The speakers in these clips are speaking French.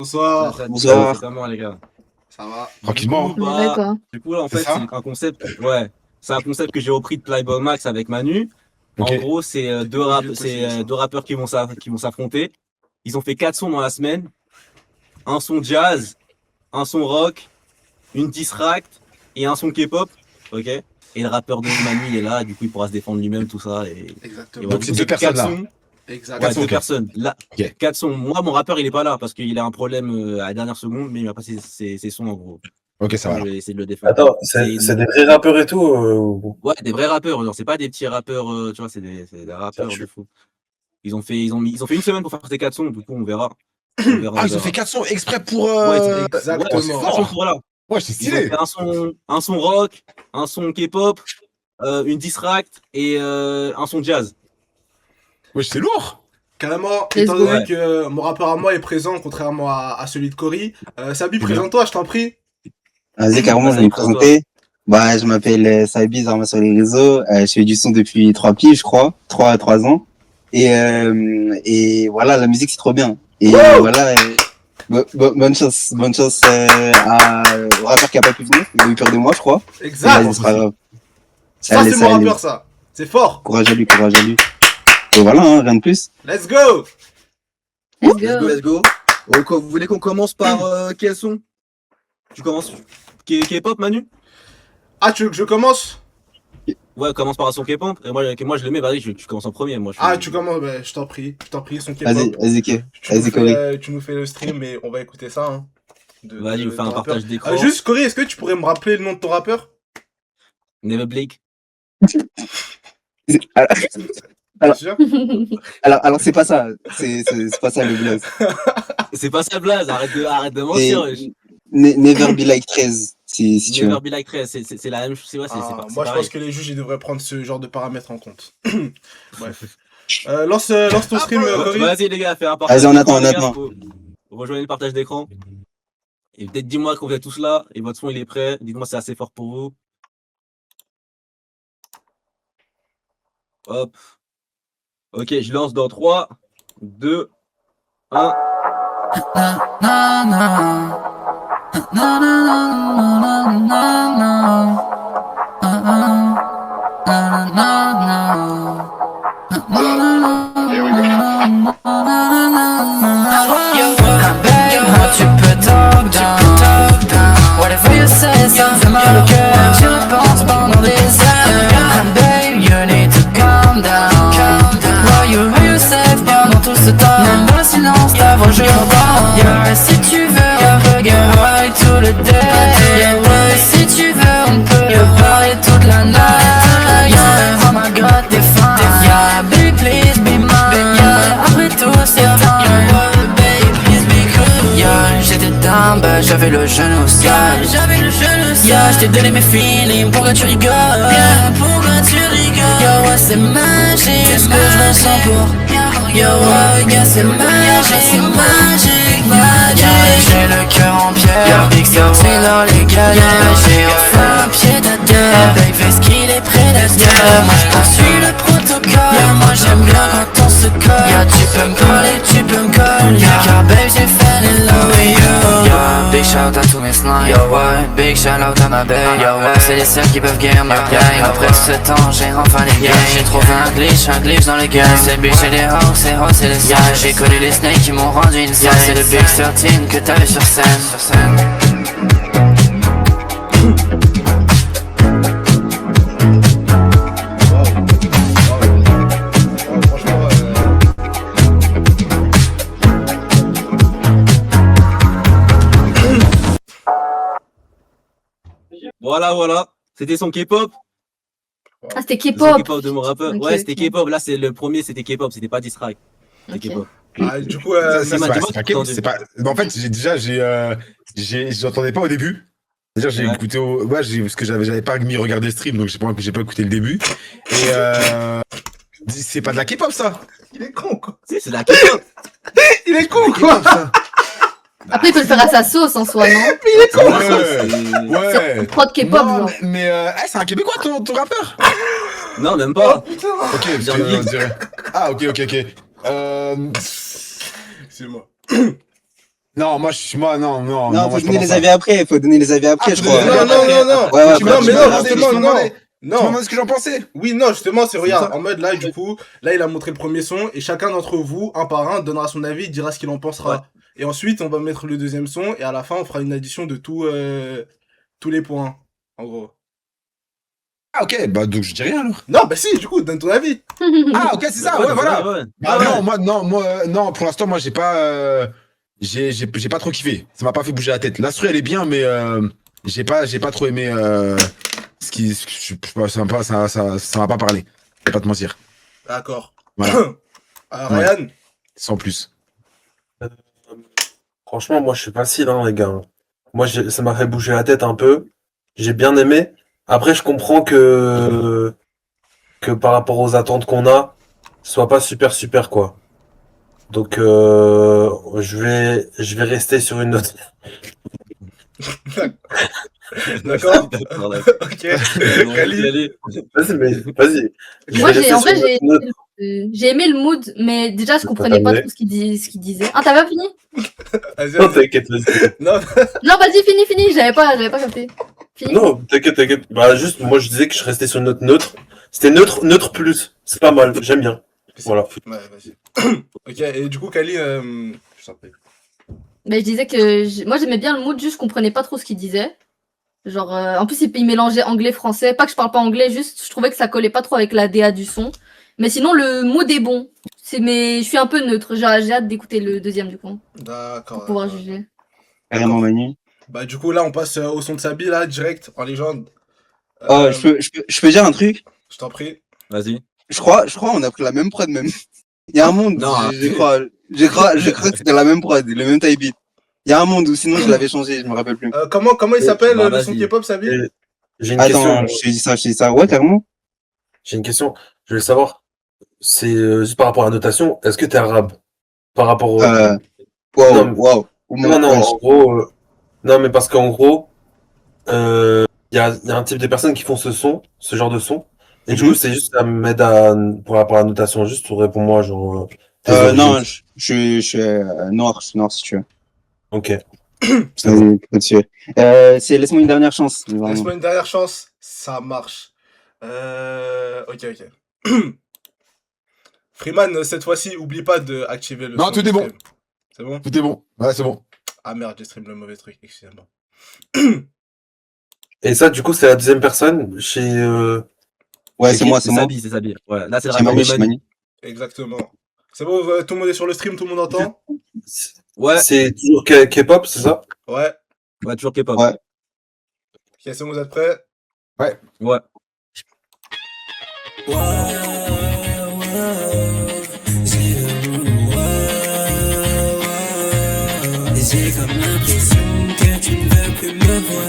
Bonsoir. Bonsoir. C'est comment les gars? Ça va? Tranquillement. Du coup, On est d'accord. du coup, là, en C'est fait, ça c'est un concept, ouais, c'est un concept que j'ai repris de Playboy Max avec Manu. Ok. En gros, c'est obligé de préciser ça. deux rappeurs qui vont s'affronter. Ils ont fait 4 sons dans la semaine. Un son jazz, un son rock, une diss track et un son K-pop. Ok? Et le rappeur de Manu, il est là, du coup, il pourra se défendre lui-même, tout ça. Et Exactement. voilà, Donc, du c'est coup, deux personnes, quatre là. sons. Exactement. Ouais, sons, deux ok. personnes. Là, Ok. 4 sons. Moi, mon rappeur, il est pas là parce qu'il a un problème à la dernière seconde, mais il m'a passé ses sons en gros. Ok, ça va. Je alors. vais essayer de le défendre. Attends, c'est des vrais rappeurs et tout Ouais, des vrais rappeurs. Genre, c'est pas des petits rappeurs, tu vois, c'est des rappeurs de fou. Ils ont fait une semaine pour faire ces 4 sons, du coup, on verra. Ah, ils ont fait 4 sons exprès pour. Ouais, Exactement. Oh, c'est quatre fort. sons pour là. Ouais, c'est Ils ont stylé. fait un son rock, un son K-pop, une diss track et un son jazz. Ouais, c'est lourd. Carrément, Let's étant go. donné que mon rappeur à moi est présent, contrairement à celui de Cory, Sabi, bien. présente-toi, je t'en prie. Vas-y, carrément, je vais me présenter. Bah, je m'appelle Saïbi Zarma sur les réseaux. Je fais du son depuis 3 piges, je crois. 3 ans. Et voilà, la musique, c'est trop bien. Et voilà, bonne chance au rappeur qui a pas pu venir. Il a eu peur de moi, je crois. Mais Exact. vas-y, c'est pas grave. Ça, Allez, c'est mon rappeur, ça. C'est fort. Courage à lui, courage à lui. Et voilà, hein, rien de plus. Let's go. Let's Let's go, go. let's go. Vous voulez qu'on commence par quel son? Tu commences K-pop, Manu? Ah, tu veux que je commence? Ouais, commence par un son K-pop. Et moi, je le mets, vas-y, tu commences en premier. Moi, Ah, tu commences, bah, je t'en prie, son Vas-y, K-pop. vas-y, Tu nous fais le stream et on va écouter ça. Hein, Vas-y, on fait un ton rappeur. partage d'écran. Juste, Cory, est-ce que tu pourrais me rappeler le nom de ton rappeur? Never Blake. Alors- Sûr Alors, c'est pas ça. C'est pas ça le blaze. C'est pas ça, Blaze, arrête de mentir. wesh. Never be like 13, si tu veux. Never Be Like 13, c'est la même chose. C'est vrai, c'est Ah, pas moi, je pareil. pense que les juges ils devraient prendre ce genre de paramètres en compte. Bref. Lance ton stream, Cory. Vas-y, les gars, fais un partage Vas-y, on d'écran, attend, les on gars, attend. rejoignez le partage d'écran. Et peut-être dis-moi qu'on vous êtes tous là et votre son il est prêt. Dites-moi si c'est assez fort pour vous. Hop. Ok, je lance dans 3, 2, 1. Tu peux talk down, whatever you say, ça me fait mal au cœur. Tu repenses pendant des heures. And babe, you need to calm down. Why you safe pendant tout ce temps? Même dans le silence, ta voix je l'entends. Yeah, si tu veux, on peut get high tout le day. Yeah, ouais, si tu veux, on peut parler toute la night. Yeah, oh my god, t'es fine. Yeah, baby, please be mine. Yeah, après tout, c'est fine. Yeah, j'étais down, bah j'avais le genou au ciel. Yeah, j't'ai donné mes feelings, pourquoi tu rigoles? Yeah, ouais, c'est magique, c'est ce que je ressens pour. Yeah, ouais, gars, c'est magique, j'ai le cœur en pierre, big sorti dans les galères. J'ai enfin un pied d'adhère, babe, fais ce qu'il est prédateur. Moi j'suis le protocole, yeah, moi j'aime bien quand on se colle. Yeah, tu peux me parler, tu peux me coller. Yeah, car babe, j'ai fait in love with you. Yeah, big shout à tous mes slimes. Yo, ouais, big shout out à ma babe. Yo, ouais, c'est les seuls qui peuvent guérir ma gang. Après ce temps, j'ai enfin les gains. J'ai trouvé un glitch dans les gains. C'est bitch et les hoes, c'est les yeah, j'ai connu les snakes qui m'ont rendu insane. C'est le big 13 que t'avais sur scène. Franchement, Voilà. C'était son K-pop. Ah, c'était Son K-pop. K-pop de mon rappeur. Ok, Ouais, ok. c'était K-pop. Là, c'est le premier, c'était K-pop. C'était pas diss track. C'était Ok. K-pop. du coup, Ça, c'est dis-moi, pas, dis-moi c'est pas, que t'as c'est pas. Mais en fait, j'entendais pas au début. Déjà, j'ai Ouais. écouté parce que j'avais pas mis regarder le stream, donc j'ai pas écouté le début. Et c'est pas de la K-pop, ça. il est con, quoi. Si, c'est de la K-pop. Il est con, quoi. Après, il peut le faire à sa sauce en soi, non? Ouais. Prod K-pop, Non, genre. mais c'est un Québécois ton rappeur. Non, même pas. Putain. Ok, parce que, on dirait. Ah, ok. Excuse-moi. Non, non, Non, moi, faut je donner pense les pas. avis après. Faut donner les avis après, je faut donner crois. les avis après. Non. Ouais, ouais, Tu Non, m'as mais non, demandé, justement, je te non. demandais. Tu m'as Non. demandé ce que j'en pensais. Oui, non, justement, c'est regarde, ça. en mode là, du coup, là, il a montré le premier son et chacun d'entre vous, un par un, donnera son avis, dira ce qu'il en pensera. Ouais. Et ensuite, on va mettre le deuxième son et à la fin, on fera une addition de tous les points, en gros. Ah, ok, bah, donc je dis rien alors. Non, bah si, du coup, donne ton avis. Ah, ok, c'est ça, ouais, voilà. Ouais. Bah, Ah ouais. non, pour l'instant, moi, j'ai pas j'ai pas trop kiffé. Ça m'a pas fait bouger la tête. L'instru, elle est bien, mais j'ai pas trop aimé je sais pas, ça m'a pas parlé. Je vais pas te mentir. D'accord. Voilà. Ryan, Sans plus. Franchement, moi, je suis facile, hein, les gars. Moi, ça m'a fait bouger la tête un peu. J'ai bien aimé. Après, je comprends que par rapport aux attentes qu'on a, ce soit pas super, quoi. Donc, je vais rester sur une note. d'accord. D'accord, d'accord. Ok. Kali. Allez. Vas-y. Je Moi, vais rester en sur vrai, une note. j'ai aimé le mood, mais déjà, je comprenais pas trop ce qu'il disait. Ah, t'as pas fini? Vas-y, Non, vas-y. t'inquiète, vas-y. Non, Non, vas-y, fini, j'avais pas capté. Fini. Non, t'inquiète. Bah, juste, moi, je disais que je restais sur une note neutre. C'était neutre plus. C'est pas mal, j'aime bien. Voilà. Ouais, vas-y. Ok, et du coup, Kali, je t'en prie. Mais je disais que moi, j'aimais bien le mood, juste je comprenais pas trop ce qu'il disait. Genre, en plus, il mélangeait anglais-français. Pas que je parle pas anglais, juste je trouvais que ça collait pas trop avec la DA du son. Mais sinon, le mood est bon. Mais je suis un peu neutre. J'ai hâte d'écouter le deuxième, du coup, D'accord. pour pouvoir d'accord. juger. Carrément, Manu. Bah, du coup, là, on passe au son de Sabi, là, direct, en légende. Oh, je peux dire un truc? Je t'en prie. Vas-y. Je crois, on a pris la même prod, même. Il y a un monde, Non, je crois que c'était la même prod, le même type beat. Il y a un monde où sinon je l'avais changé, je me rappelle plus. Comment il s'appelle, Bah, le son vas-y. K-pop, Sabi? J'ai une Attends, question. je te dis ça. Ouais, carrément. J'ai une question. Je voulais savoir. C'est juste par rapport à la notation. Est-ce que t'es arabe? Par rapport au. Waouh. Non, en gros. Non, mais parce qu'en gros, il y a un type de personnes qui font ce genre de son. Et du coup, c'est juste, ça m'aide pour rapport à la notation. Juste, réponds-moi, genre. tes origines. Non, je suis noir, si tu veux. Ok. Vas-y, dessus. C'est laisse-moi une dernière chance. Vraiment. Laisse-moi une dernière chance. Ça marche. Ok. Freeman, cette fois-ci, oublie pas d'activer le Non, son tout du est bon. stream. C'est bon? Tout est bon. Ouais, c'est bon. Ah merde, j'ai stream le mauvais truc, excusez-moi. Et ça, du coup, c'est la deuxième personne chez. Ouais, c'est moi. C'est Sabi. Ouais, là, c'est le C'est rapport Manu, de c'est Manu. Manu. Exactement. C'est bon, tout le monde est sur le stream, tout le monde entend? Ouais, C'est toujours K-pop, c'est ça? Ouais. ouais, toujours K-pop. Ouais. Ok, c'est bon, vous êtes prêts? Ouais. J'ai comme l'impression que tu ne veux plus me voir.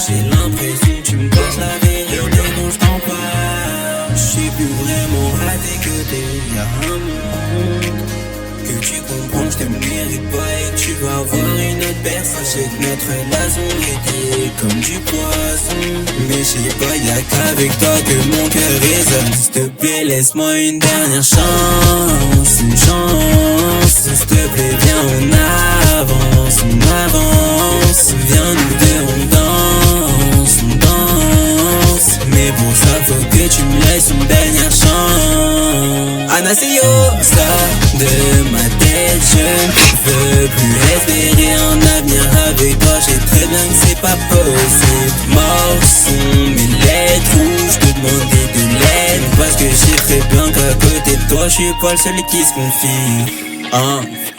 J'ai l'impression que tu me caches la vérité dont je t'en parle. Je suis plus vraiment à tes côtés. Y'a un monde que tu comprends, je te mérite pas et tu vas avoir une autre personne. Je sais que notre relation était comme du poisson, mais je sais pas, y'a qu'avec toi que mon cœur résonne. S'il te plaît, laisse-moi une dernière chance, une chance. S'il te plaît, viens, on avance. Viens, nous deux, on danse. Mais pour ça, faut que tu me laisses une dernière chance. Anasio, ça de ma tête, je veux plus espérer un avenir avec toi. J'ai très bien que c'est pas possible. Morts sont mes lettres où je te demandais de l'aide, parce que je sais très bien qu'à côté de toi, je suis pas le seul qui se confie.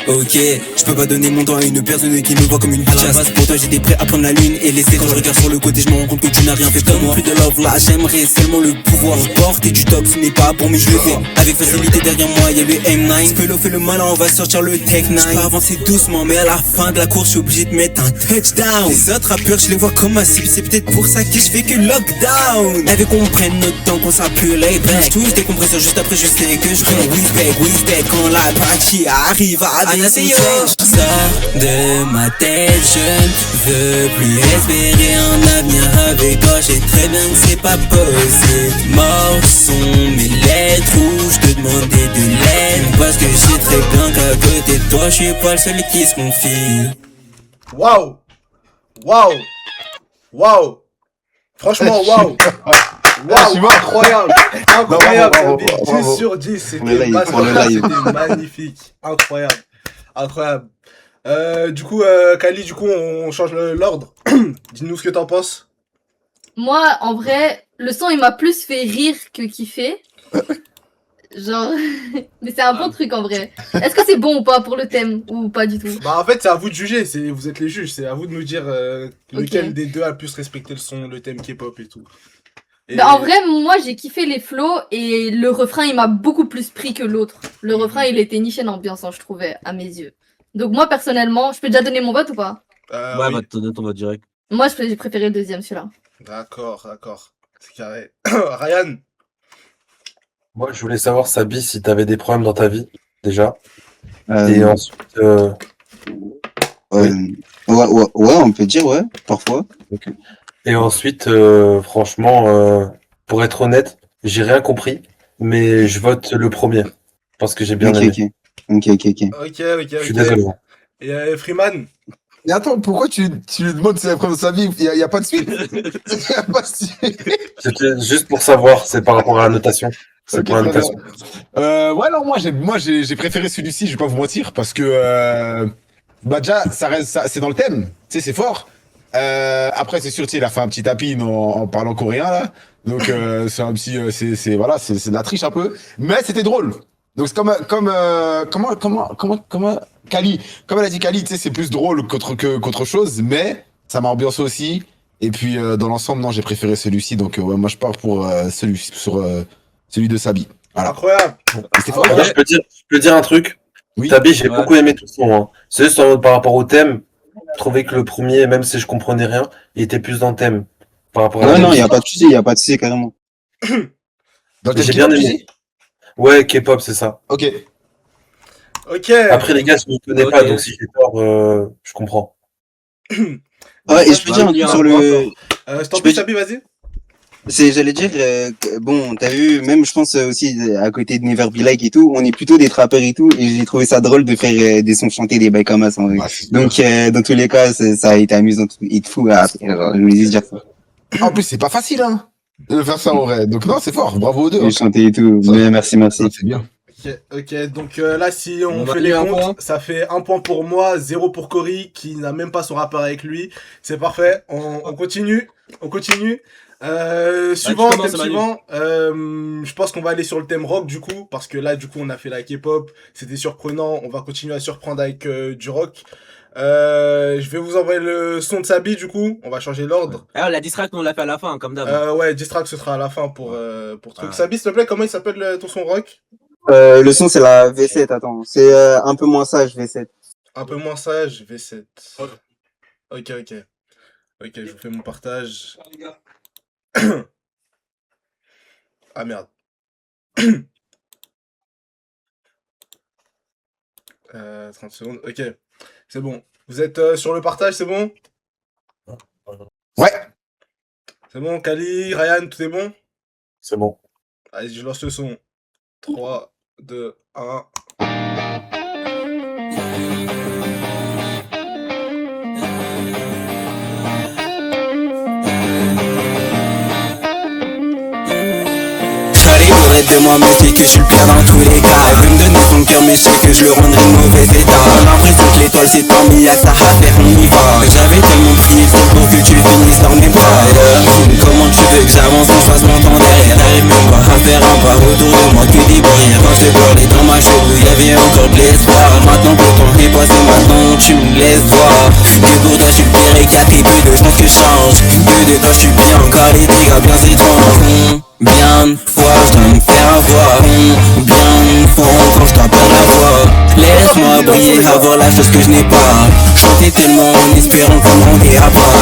Ok, je peux pas donner mon temps à une personne qui me voit comme une bitchasse. Pour toi j'étais prêt à prendre la lune et laisser. Quand je regarde sur le côté, je me rends compte que tu n'as rien fait comme moi. Plus de love là, j'aimerais seulement le pouvoir porter du top, ce n'est pas pour mais je le fais avec facilité. Derrière moi y'a le M9. Spelo fait le malin, on va sortir le Tech 9. Je peux avancer doucement, mais à la fin de la course, je suis obligé de mettre un touchdown. Les autres rappeurs, je les vois comme un cible, c'est peut-être pour ça que je fais que lockdown. Elle veut qu'on prenne notre temps, qu'on s'appelle lay back. Tous des compresseurs, juste après je sais que je fais Whispec quand la partie arrive à Anasio. Ça de ma tête, je ne veux plus espérer un avenir avec toi. J'ai très bien que c'est pas possible. Morts sont mes lettres où je te demandais de l'aide, parce que je sais très bien qu'à côté de toi Moi je suis pas le seul qui se confie. Waouh! Waouh! Waouh! Franchement, waouh! Waouh! Incroyable! Incroyable! Bravo, ça dit bravo. 10 sur 10, Pour le c'était live, pour le live. c'était magnifique. Incroyable. Incroyable. Du coup, Kali, du coup, on change l'ordre. Dis-nous ce que t'en penses. Moi, en vrai, le son, il m'a plus fait rire que kiffer. Genre, mais c'est un bon truc en vrai. Est-ce que c'est bon ou pas pour le thème ou pas du tout? Bah en fait c'est à vous de juger, vous êtes les juges, c'est à vous de nous dire lequel Ok. des deux a le plus respecté le son, le thème K-pop et tout. Et- Bah, en vrai, moi, j'ai kiffé les flows et le refrain, il m'a beaucoup plus pris que l'autre. Le refrain, il était niché en ambiance, hein, je trouvais, à mes yeux. Donc moi, personnellement, je peux déjà donner mon vote ou pas? Ouais, oui. va te donner ton vote direct. Moi, j'ai préféré le deuxième, celui-là. D'accord, c'est carré. Ryan, Moi, je voulais savoir, Sabi, si t'avais des problèmes dans ta vie, déjà. Euh, Et ensuite, ouais, on peut dire, ouais, parfois. franchement, pour être honnête, j'ai rien compris, mais je vote le premier. Parce que j'ai bien Ok, aimé. ok. ok. Je suis désolé. Et Freeman, Mais attends, pourquoi tu lui demandes si c'est la preuve de sa vie? Y a pas de suite. Y a pas de suite. C'était juste pour savoir, c'est par rapport à la notation. C'est Ok, pour la très bien. notation. Ouais, non, moi j'ai préféré celui-ci, je vais pas vous mentir, parce que bah déjà, ça reste, c'est dans le thème, tu sais, c'est fort. Après, c'est sûr, tu sais, il a fait un petit tapis en parlant coréen là, donc c'est un petit, voilà, c'est de la triche un peu, mais c'était drôle. Donc c'est comment Kali, comme elle a dit Kali, tu sais, c'est plus drôle qu'autre chose, mais ça m'a ambiancé aussi. Et puis dans l'ensemble, non, j'ai préféré celui-ci, donc ouais, moi je pars pour celui de Sabi. Voilà. incroyable. C'était fort. Moi, je peux dire un truc. Oui. Tabi, j'ai Ouais. beaucoup aimé tout son. Hein. C'est juste par rapport au thème. Je trouvais que le premier, même si je comprenais rien, il était plus dans le thème. Par rapport à la Non, musique. y a pas de souci, carrément. Dans le J'ai thème bien K-pop, tu aimé. dis Ouais, K-pop, c'est ça. Ok. Ok. Après, les gars, je ne connais Ok. pas, donc si j'ai tort, je comprends. Ouais, et je peux dire un truc sur le, Je t'en je prie, peux- Sabi, vas-y. j'allais dire, bon, t'as vu, même je pense aussi à côté de Never Be Like et tout, on est plutôt des trappeurs et tout, et j'ai trouvé ça drôle de faire des sons chantés, des bails comme ça, en vrai. Ouais, c'est Donc, dans tous les cas, ça a été amusant et de fou. Je voulais juste dire ça. En plus, c'est pas facile, hein, de faire ça en vrai. Donc non, c'est fort. Bravo aux deux. Et hein. chanter et tout. Ça- Mais merci. Ça, c'est bien. Ok, donc là, si on On a fait mis les un comptes, point. ça fait 1 point pour moi, 0 pour Cory, qui n'a même pas son rappeur avec lui. C'est parfait, on continue. Suivant, tu commences, thème Manu. suivant. Je pense qu'on va aller sur le thème rock, du coup, parce que là, du coup, on a fait la K-pop, c'était surprenant, on va continuer à surprendre avec du rock. Je vais vous envoyer le son de Sabi, du coup, on va changer l'ordre. Alors, la distract, on l'a fait à la fin, comme d'hab. Ouais, Distract, ce sera à la fin pour truc. Ouais. Sabi, s'il te plaît, comment il s'appelle ton son rock? Le son, c'est la V7, attends. C'est un peu moins sage, V7. Un peu moins sage, V7. Ok. Ok, je vous fais mon partage. Ah merde. 30 secondes. Ok, c'est bon. Vous êtes sur le partage, c'est bon? Ouais. C'est bon, Kali, Ryan, tout est bon? C'est bon. Allez, je lance le son. 3, 2, 1. Charlie voudrait de moi mais c'est que je suis le pire dans tous les cas. Elle veut me donner son cœur mais je sais que je le rendrai en mauvais état. J'ai l'impression que l'étoile s'est endormie, y'a que ça à faire, on y va. J'avais tellement prié fort pour que tu finisses dans mes bras. Comment tu veux que j'avance quand je fasse mon temps derrière? T'arrives même pas à faire un pas autour de moi que des barrières. Quand je te parlais dans ma cheveux, y'avait encore de l'espoir. Maintenant que le temps est passé, maintenant tu me laisses voir que pour toi je suis le pire et qu'il y a très peu de chances que je change. Que de toi je suis bien encore les dégâts bien étranges. Bien de fois je dois me faire avoir. Bien de fois quand je t'appelle la voix. Laisse-moi briller, avoir la chose que je n'ai pas. Chanter tellement en espérant qu'on me rendait à part.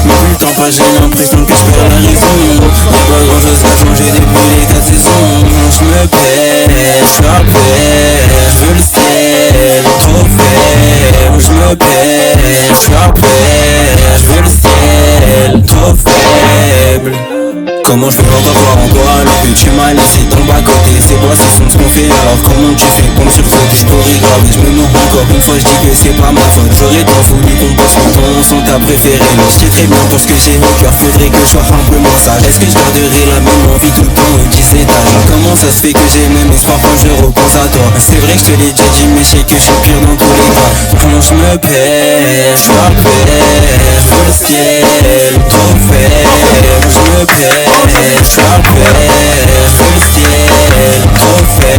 Mais plus le temps passe, j'ai l'impression que je perds la raison. Y'a pas grand chose à changer depuis les 4 saisons. Je me perds, je rappelle, je veux le ciel, trop faible. Je me perds, je rappelle, je veux le ciel, trop faible. Comment je peux encore croire en toi alors que tu m'as laissé tomber à côté. C'est quoi ça sonne ce qu'on fait alors comment tu fais pour me sursauter? Je chorégraphe et je me mens encore une fois, je dis que c'est pas ma faute. J'aurais tant voulu qu'on passe le temps, son ta préféré. Mais je sais très bien pour ce que j'ai au cœur, faudrait que je sois un peu moins sage. Est-ce que je garderai la même envie tout le temps au 17 âge? Comment ça se fait que j'ai même espoir quand je repense à toi? C'est vrai que je te l'ai déjà dit mais je sais que je suis pire dans tous les cas. Quand je me perds, je m'appelle pour le ciel, trop faire. Je me perds, je m'appelle pour le ciel, trop faire.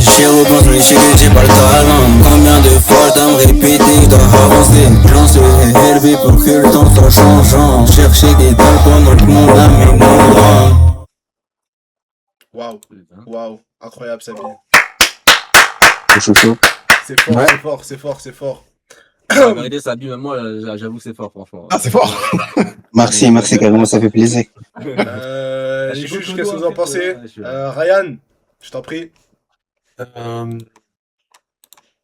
J'y repense mais je sais que j'ai pas le talent. Combien de fois je dois me répéter, je dois avancer. J'en suis élevé pour que le temps soit changeant. Chercher des dalles pendant que mon âme est mourante. Waouh, waouh, incroyable Sabine. C'est chaud. C'est fort, Ouais. c'est fort, c'est fort, c'est fort. La vérité, ça abîme, même moi, j'avoue, c'est fort, franchement. Ah, c'est fort. Merci, carrément, ça fait plaisir. Les J'ai juges, beaucoup qu'est-ce que de vous doigts, en pensez? en fait, ouais. Ryan, je t'en prie.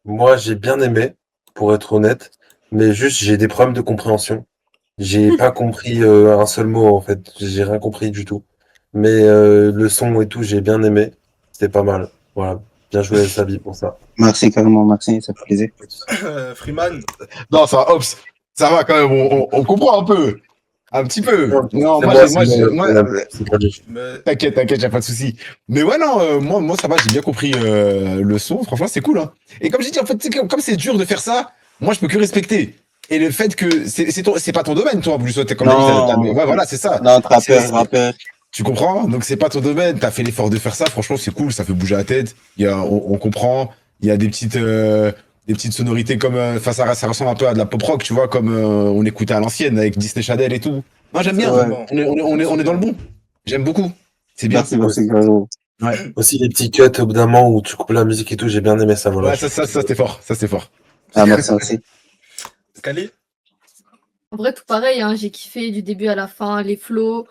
Moi, j'ai bien aimé, pour être honnête, mais juste j'ai des problèmes de compréhension. J'ai pas compris un seul mot en fait, j'ai rien compris du tout. Mais le son et tout, j'ai bien aimé, c'était pas mal. Voilà, bien joué Sabi pour ça. Merci, carrément, merci, ça fait plaisir. Freeman, Non, ça va, Ops. Ça va quand même, on comprend un peu. Un petit peu. Non, C'est moi, moi, c'est pas du- me- T'inquiète, y'a pas de souci. Mais ouais, non, moi, ça va, j'ai bien compris le son. Franchement, c'est cool, hein. Et comme j'ai dit, en fait, tu sais, comme c'est dur de faire ça, moi, je peux que respecter. Et le fait que c'est pas ton domaine, toi, en plus, t'es comme Non. ouais, voilà, c'est ça. Non, C'est- rappeur. Tu comprends? Donc, c'est pas ton domaine. T'as fait l'effort de faire ça. Franchement, c'est cool. Ça fait bouger la tête. On comprend. Il y a des petites sonorités comme, enfin, ça ressemble un peu à de la pop rock, tu vois, comme on écoutait à l'ancienne avec Disney Channel et tout. Moi, j'aime bien. Ouais. On est dans le bon. J'aime beaucoup. C'est bien. Merci, carrément. Aussi les petits cuts au bout d'un moment où tu coupes la musique et tout, j'ai bien aimé ça, voilà. Ouais, ça, c'était fort. Ça, c'est fort. Ah, merci. Kali, En vrai, tout pareil, hein, j'ai kiffé du début à la fin, les flows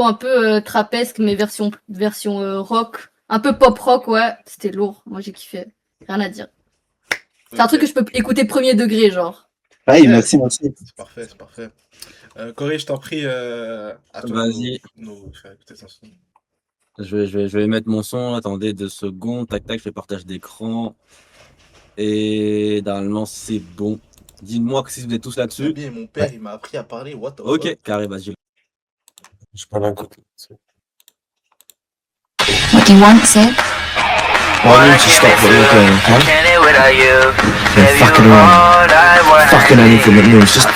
un peu trapesques, mais version rock, un peu pop rock, ouais, c'était lourd. Moi, j'ai kiffé, rien à dire. C'est un truc que je peux écouter premier degré, genre. Ouais, merci. c'est parfait, c'est parfait. Corée, je t'en prie, à toi. Vas-y. Nous faire écouter ton son. Je vais mettre mon son, attendez 2 secondes, tac tac, je fais partage d'écran. Et normalement c'est bon. Dites-moi que si vous êtes tous là-dessus. Sabine, mon père, il m'a appris à parler, what the Ok, fuck. carré, vas-y. Je parle d'un côté. What do you want, Sid? Why don't you stop what you're doing, huh? And fucking around. Fucking anything that moves. Just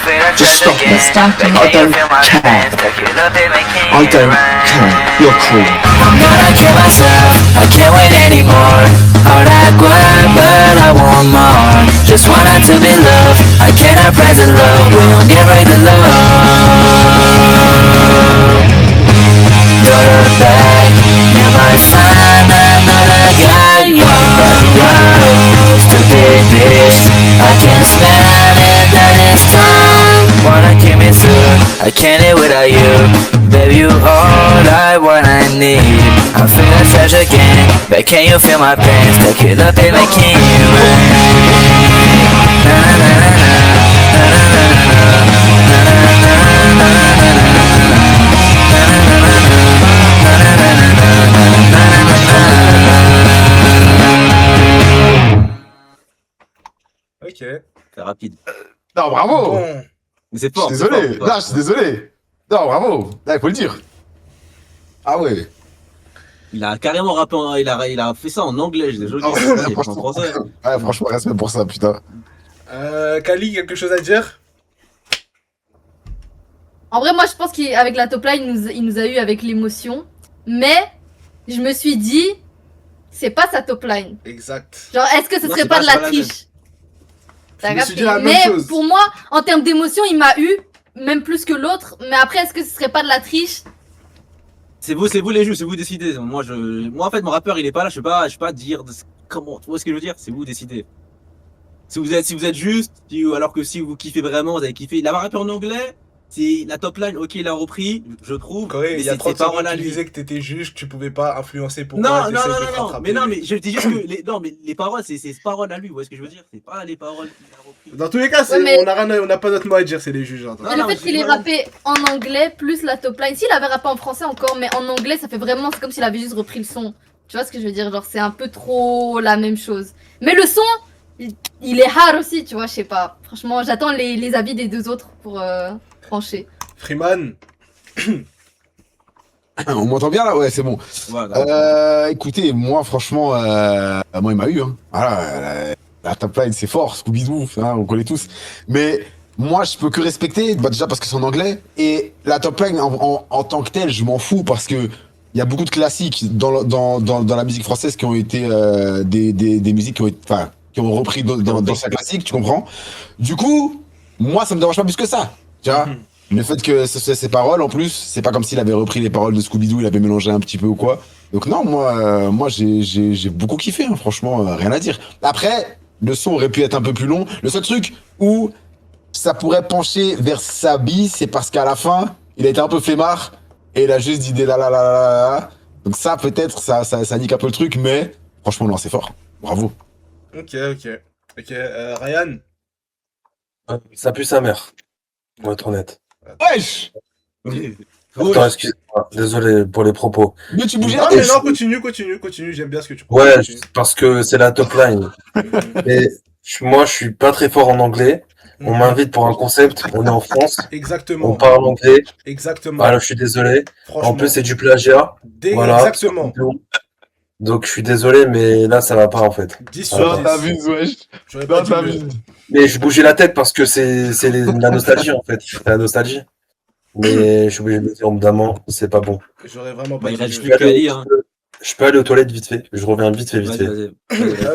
stop You're it. starting. I don't care. I don't care. You're cruel. I'm gonna kill myself, I can't wait anymore. All that grind, but I want more. Just wanted to be loved, I cannot praise the love. We don't get right to love. Go to bed, you might find another guy. Stupid bitch, I can't spend it that is time. Wanna keep me through, I can't live without you. Baby, you all I want, I need. I'm feeling fresh again, but can you feel my pain? Stuck it up and making you rain. Na na na na na, na na na na, na na na na. Ok. C'est rapide. Non, bravo. Bon, Mais c'est Je fort. suis c'est fort, désolé. c'est fort. Non, je suis désolé. Non, bravo. Là, il faut le dire. Ah ouais. Il a carrément rappé, il a fait ça en anglais, je suis désolé. Oh, Il a fait en franchement. français. Ouais, franchement, respect pour ça, putain. Kali, quelque chose à dire? En vrai, moi, je pense qu'avec la top line, il nous a eu avec l'émotion. Mais, je me suis dit, c'est pas sa top line. Exact. Genre, est-ce que ce Non, serait c'est pas pas- de c'est la pas la même. triche? Je T'as me suis capté. dit la même Mais chose. pour moi, en termes d'émotion, il m'a eu, même plus que l'autre. Mais après, est-ce que ce serait pas de la triche? C'est vous les juges, c'est vous décidez. Moi en fait mon rappeur il est pas là, je sais pas dire comment, tu vois ce que je veux dire, c'est vous décidez. Si vous êtes juste, alors que si vous kiffez vraiment, vous avez kiffé. Il a un rappeur en anglais, c'est la top line, ok, il a repris, je trouve. Corée, mais il y a c'est 30 ses paroles secondes, à tu lui. disais que t'étais juge, que tu pouvais pas influencer pour Non, moi. non, t'essayes non, de te non, non, rattraper. mais je dis juste que les paroles, c'est ses paroles à lui, vous voyez ce que je veux dire? C'est pas les paroles qu'il a repris. Dans tous les cas, Ouais, mais- on n'a pas d'autre mot à dire, c'est les juges. hein. Non, Et le non, fait mais qu'il ait je- rappé en anglais plus la top line, s'il avait rappé en français encore, mais en anglais, ça fait vraiment, c'est comme s'il avait juste repris le son. Tu vois ce que je veux dire? Genre, c'est un peu trop la même chose. Mais le son, il est hard aussi, tu vois, je sais pas. Franchement, j'attends les avis des deux autres pour trancher. Freeman, On m'entend bien là? Ouais, c'est bon. Voilà. Écoutez, moi, franchement, moi, il m'a eu. Hein. Voilà, la top line, c'est fort. Scooby-Doo, hein, on connaît tous. Mais moi, je peux que respecter, déjà parce que c'est en anglais. Et la top line, en tant que telle, je m'en fous parce que il y a beaucoup de classiques dans la musique française qui ont été des musiques qui ont repris d'anciens classiques, tu comprends? Du coup, moi, ça me dérange pas plus que ça. Tu vois? Le fait que ces paroles, en plus, c'est pas comme s'il avait repris les paroles de Scooby-Doo, il avait mélangé un petit peu ou quoi. Donc non, moi j'ai beaucoup kiffé, hein, franchement, rien à dire. Après, le son aurait pu être un peu plus long. Le seul truc où ça pourrait pencher vers Sabi, c'est parce qu'à la fin, il a été un peu flemmard et il a juste dit des la la la la la. Donc ça, peut-être, ça nique un peu le truc, mais franchement, non, c'est fort. Bravo. ok, Ryan, Ça pue sa mère. Pour être honnête. Wesh! Attends, excuse-moi. Désolé pour les propos. Mais tu bougeais non, la mais tête. non, continue, j'aime bien ce que tu Ouais, proposes. parce que c'est la top line. Et moi, je suis pas très fort en anglais. On m'invite pour un concept. On est en France. Exactement, On parle anglais. exactement, Alors, je suis désolé. franchement. En plus, c'est du plagiat. Voilà. Exactement, Donc, je suis désolé, mais là, ça va pas, en fait. 10 Ah, sur Non, 10. t'abuses, wesh. J'aurais pas Non, dit t'abuses. mieux. Mais je bougeais la tête parce que c'est la nostalgie, en fait. C'est la nostalgie. Mais je suis obligé de le dire, évidemment, c'est pas bon. J'aurais vraiment pas Bah, il dit reste mieux. plus qu'à lire. Hein. Je peux aller aux toilettes vite fait. Je reviens vite fait.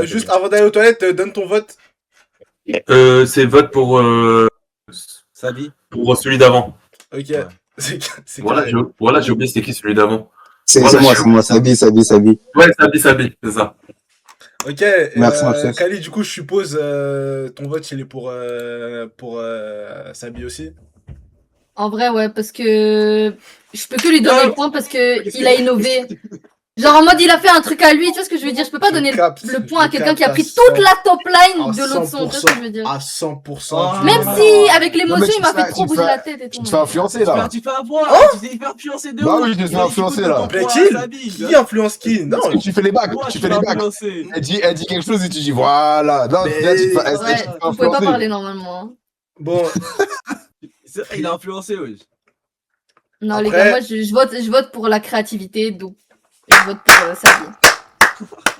Juste avant d'aller aux toilettes, donne ton vote. C'est vote pour Sabi. celui d'avant. Ok, Ouais. c'est Voilà, carré. j'ai oublié c'était qui celui d'avant. C'est Voilà, moi, je- c'est moi, Sabi. Ouais, Sabi, c'est ça. Ok, Merci, Marcel. Kali, du coup, je suppose ton vote, il est pour Sabi aussi. En vrai, ouais, parce que je peux que lui donner le point parce que il a innové. Genre en mode il a fait un truc à lui, tu vois ce que je veux dire? Je peux pas donner le point à quelqu'un qui a pris toute la top line de l'autre son, tu vois ce que je veux dire? À 100%. Oh. Même du- si avec Non, l'émotion mais il m'a tu te fait fais- trop tu te bouger fais- la tête et tout. Tu te fais influencer là. Tu fais avoir, tu t'es fait influencer de Bah ouf. oui, je te fais Il a dit influencer, que là. ton point à Plaît-il Sabi, Qui influence qui? Non, Parce que tu fais les bacs, Toi, tu tu fais l'as les bacs. influencé. Elle dit quelque chose et tu dis voilà. Non, Mais- là, tu te fais, Ouais, tu te fais vous pouvez pas influencer. parler normalement. Hein. bon, C'est vrai, il a influencé, oui. Non les Après- gars, moi je vote pour la créativité, donc je vote pour Sabi.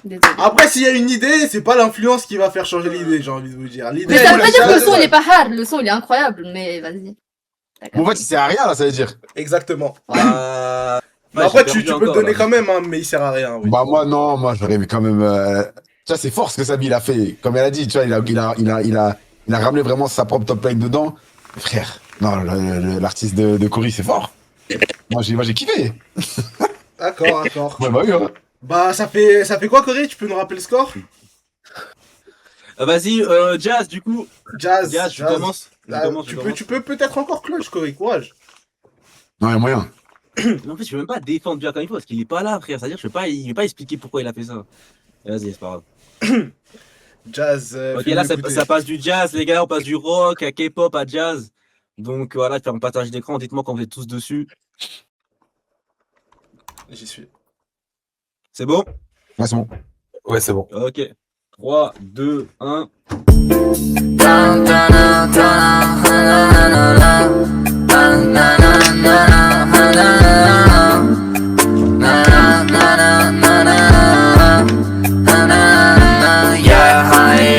Désolé. après, s'il y a une idée, c'est pas l'influence qui va faire changer l'idée, j'ai envie de vous dire. L'idée, Mais ça veut elle pas dire que le change. son il est pas hard, le son il est incroyable, mais vas-y. Bon, en fait, il sert à rien là, ça veut dire. Exactement. Ouais, Mais après, j'ai tu perdu peux le encore, donner là. quand même, hein, mais il sert à rien, oui. Bah, moi, non, moi, j'aurais aimé quand même. Tu vois, c'est fort ce que Sabi il a fait. Comme elle a dit, tu vois, il a ramené vraiment sa propre top line dedans. Frère, non, l'artiste de Cory, c'est fort. Moi, j'ai kiffé. D'accord. Ouais, bah oui, hein. Bah, ça fait quoi, Corée? Tu peux nous rappeler le score? Vas-y, Jazz, du coup. Jazz, Jazz, tu commences. Ah, tu peux peut-être encore clutch, Corée, courage. Non, il y a moyen. Mais en fait, je peux même pas défendre bien comme il faut parce qu'il est pas là, frère. C'est-à-dire, il va pas expliquer pourquoi il a fait ça. Vas-y, c'est pas grave. Jazz. Ok, fais-nous là, écouter. ça passe du jazz, les gars. On passe du rock à K-pop à jazz. Donc voilà, faire un partage d'écran. Dites-moi quand vous êtes tous dessus. J'y suis. C'est bon? Ouais, c'est bon. Ouais, c'est bon. Ok. 3, 2, 1.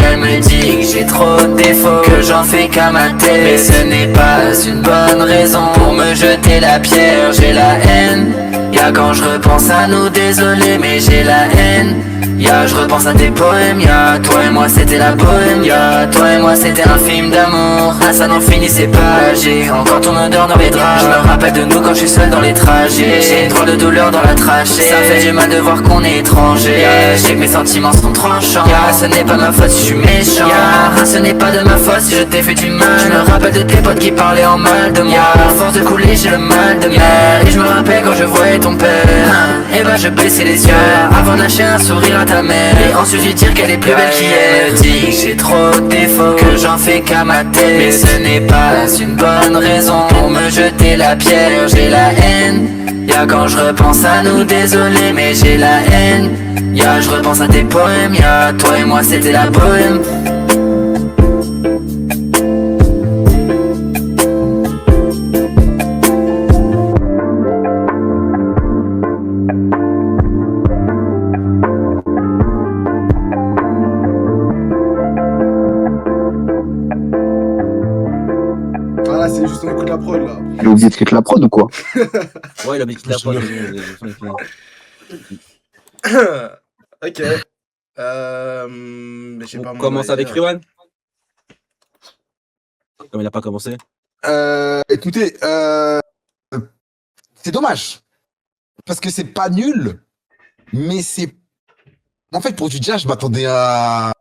Elle me dit que j'ai trop de défauts, que j'en fais qu'à ma tête. Mais ce n'est pas une bonne raison pour me jeter la pierre. J'ai la haine, y'a quand je repense à nous, désolé mais j'ai la haine. Ya, je repense à tes poèmes, ya, toi et moi c'était la bohème, ya, toi et moi c'était un film d'amour, ah ça n'en finissait pas, j'ai encore ton odeur dans les draps, je me rappelle de nous quand je suis seul dans les trajets, j'ai une drôle de douleur dans la trachée, ça fait du mal de voir qu'on est étranger, ya, je sais que mes sentiments sont tranchants, ya, ce n'est pas ma faute si je suis méchant, ya, ce n'est pas de ma faute si je t'ai fait du mal, je me rappelle de tes potes qui parlaient en mal de moi, à force de couler j'ai le mal de mer, et je me rappelle quand je voyais ton père, et bah je baissais les yeux, avant de lâcher un sourire à ta mère, et ensuite lui dire qu'elle est plus belle qu'hier. Me dit que j'ai trop de défauts, que j'en fais qu'à ma tête, mais ce n'est pas une bonne raison pour me jeter la pierre. J'ai la haine, y'a quand je repense à nous, désolé mais j'ai la haine. Y'a je repense à tes poèmes, y'a toi et moi c'était la bohème. C'est juste on écoute la prod là. Il a oublié de quitter la prod ou quoi? Ouais, il a mis la prod. Ok. Mais j'ai pas On mon commence avec avis, Riwan. Comme il n'a pas commencé. Écoutez, c'est dommage. Parce que c'est pas nul, mais c'est... En fait, pour du jazz, je m'attendais à...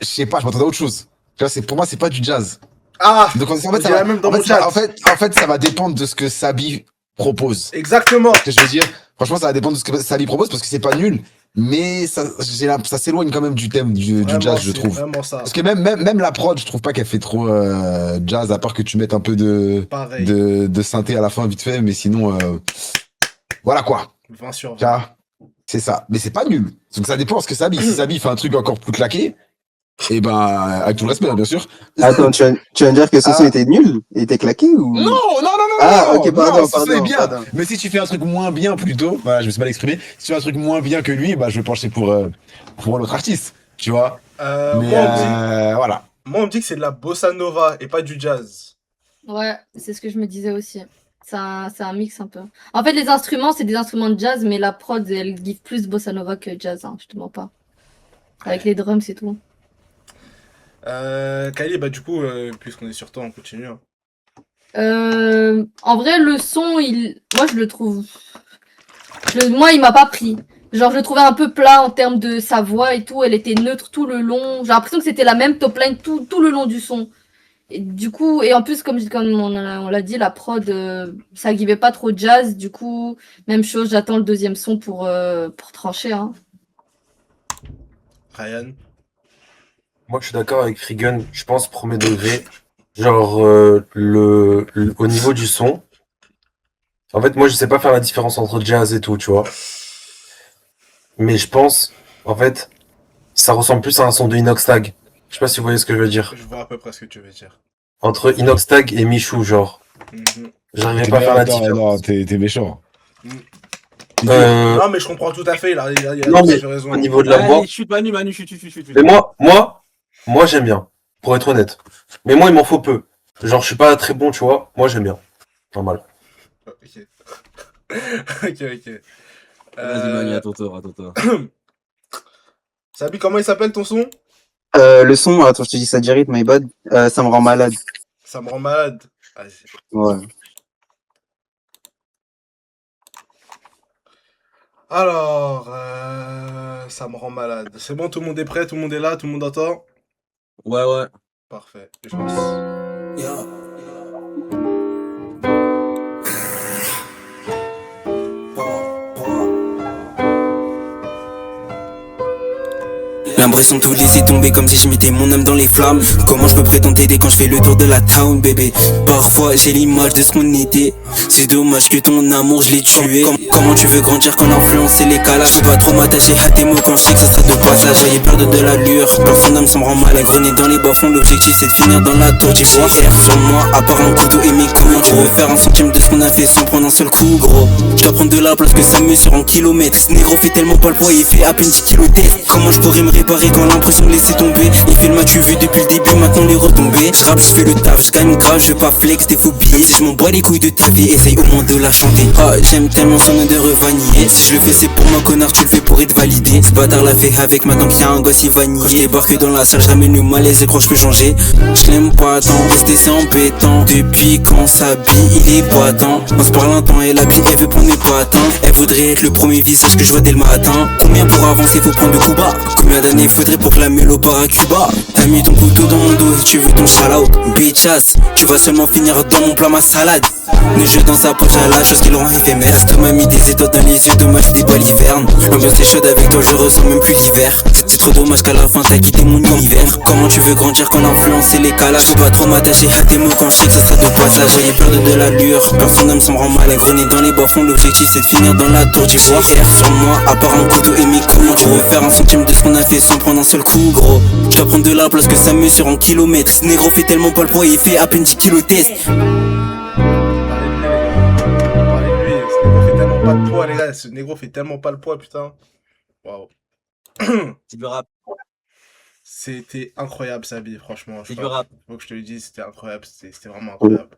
Je sais pas, je m'attendais à autre chose. Tu vois, pour moi, c'est pas du jazz. Ah, donc en fait, on dirait même dans mon chat. en fait, ça va dépendre de ce que Sabi propose. Exactement. Ce que je veux dire, franchement, ça va dépendre de ce que Sabi propose parce que c'est pas nul, mais ça s'éloigne quand même du thème du jazz, je trouve. Vraiment ça. Parce que même la prod, je trouve pas qu'elle fait trop jazz, à part que tu mettes un peu de synthé à la fin vite fait, mais sinon, voilà quoi. 20 sur 20. C'est ça, mais c'est pas nul. Donc ça dépend de ce que Sabi. Si Sabi fait un truc encore plus claqué. Et ben, avec tout le respect, bien sûr. Attends, tu vas me dire que ce son était nul? Il était claqué ou? Non. Ah, ok, pardon. C'est bien. Pardon. Mais si tu fais un truc moins bien plutôt, voilà, je me suis mal exprimé. Si tu fais un truc moins bien que lui, bah, je vais pencher pour l'autre artiste, tu vois. Voilà. Moi, on me dit que c'est de la bossa nova et pas du jazz. Ouais, c'est ce que je me disais aussi. C'est un mix un peu. En fait, les instruments, c'est des instruments de jazz, mais la prod, elle give plus bossa nova que jazz, hein, je te mens pas. Avec les drums, c'est tout. Kylie, bah du coup, puisqu'on est sur toi, on continue. Hein. En vrai, le son, moi je le trouve... Moi, il m'a pas pris. Genre, je le trouvais un peu plat en termes de sa voix et tout. Elle était neutre tout le long. J'ai l'impression que c'était la même top line tout le long du son. Et du coup, et en plus, comme on l'a dit, la prod, ça givait pas trop jazz. Du coup, même chose, j'attends le deuxième son pour trancher. Hein. Ryan? Moi, je suis d'accord avec Freegun. Je pense premier degré. Genre, au niveau du son. En fait, moi, je sais pas faire la différence entre jazz et tout, tu vois. Mais je pense, en fait, ça ressemble plus à un son de Inoxtag. Je sais pas si vous voyez ce que je veux dire. Je vois à peu près ce que tu veux dire. Entre Inoxtag et Michou, genre. J'arrivais pas à faire la différence. Non, t'es méchant. Non, mais je comprends tout à fait. Il a non, mais raison. au niveau de la voix. Chute Manu, chute. Mais moi, j'aime bien. Pour être honnête. Mais moi, il m'en faut peu. Genre, je suis pas très bon, tu vois. Moi, j'aime bien. Normal. Ok. ok. Vas-y, Manu, à ton tour. Sabi, comment il s'appelle ton son? Le son, attends, je te dis ça direct, my bad. Ça me rend malade. Ça me rend malade. Vas-y. Ouais. Alors, ça me rend malade. C'est bon, tout le monde est prêt, tout le monde est là, tout le monde entend? Ouais. Parfait, je pense. L'impression de tout laisser tomber comme si je mettais mon âme dans les flammes. Comment je peux prétendre t'aider quand je fais le tour de la town, bébé? Parfois j'ai l'image de ce qu'on était. C'est dommage que ton amour je l'ai tué. Comment tu veux grandir quand l'influence et les calages? Je peux pas trop m'attacher à tes mots quand je sais que ça sera de passage. J'ai peur de la lueur, le fond d'âme ça me rend mal. Grenée dans les bas-fonds, l'objectif c'est de finir dans la tour d'ivoire. Faire sur moi, à part mon couteau et mes couilles. Tu veux faire un centime de ce qu'on a fait sans prendre un seul coup, gros. Je dois prendre de la place que ça mesure en kilomètres. Ce négro fait tellement pas le poids, il fait à peine 10 kilos tête. Comment je pourrais me réparer quand l'impression de laisser tomber? Il fait le match vu depuis le début, maintenant les retombées. Je rappe, je fais le taf, je gagne grave, je vais pas flex tes phobies. Si je m'en bois les couilles de ta vie, essaye au moins de la chanter. Ah, j'aime tellement son besoin de revaniller. Si je le fais c'est pour moi connard, tu le fais pour être validé. Ce bâtard l'a fait avec maintenant qu'il y a un gosse il vanille. Quand je débarque dans la salle, je ramène le malaise et crois que je peux changer. Je l'aime pas tant, rester c'est embêtant. Depuis qu'on s'habille, il est boitant. On se parle un temps, elle habille, elle veut prendre mes patins. Elle voudrait être le premier visage que je vois dès le matin. Combien pour avancer, faut prendre le coup bas. Combien d'années faudrait pour que la mélo part à Cuba. T'as mis ton couteau dans mon dos et tu veux ton shout-out. Bitchass, tu vas seulement finir dans mon plat ma salade. Ne jeu dans sa poche à la chose qui le rend éphémère. L'estomac m'a mis des étoiles dans les yeux, dommage des balivernes. L'ambiance est chaude avec toi, je ressens même plus l'hiver. C'est trop dommage qu'à la fin t'as quitté mon univers. Comment tu veux grandir quand l'influence et les calages. Faut pas trop m'attacher à tes mots quand je sais que ça sera de passage. J'ai peur de l'allure, personne ne me semble mal ingrené dans les bas-fonds. L'objectif c'est de finir dans la tour d'ivoire. Faire sur moi, à part un couteau et mes coups. Tu refaire un centime de ce qu'on a fait sans prendre un seul coup, gros. Je dois prendre de la place que ça mesure en kilomètres. Ce négro fait tellement pas le poids, il fait à peine 10 kilos test. Pas de poids, les gars. Ce négro fait tellement pas le poids, putain. Waouh. C'est du rap. C'était incroyable, Sabi, franchement. C'est du rap. Faut que je te le dise, c'était incroyable. C'était vraiment incroyable.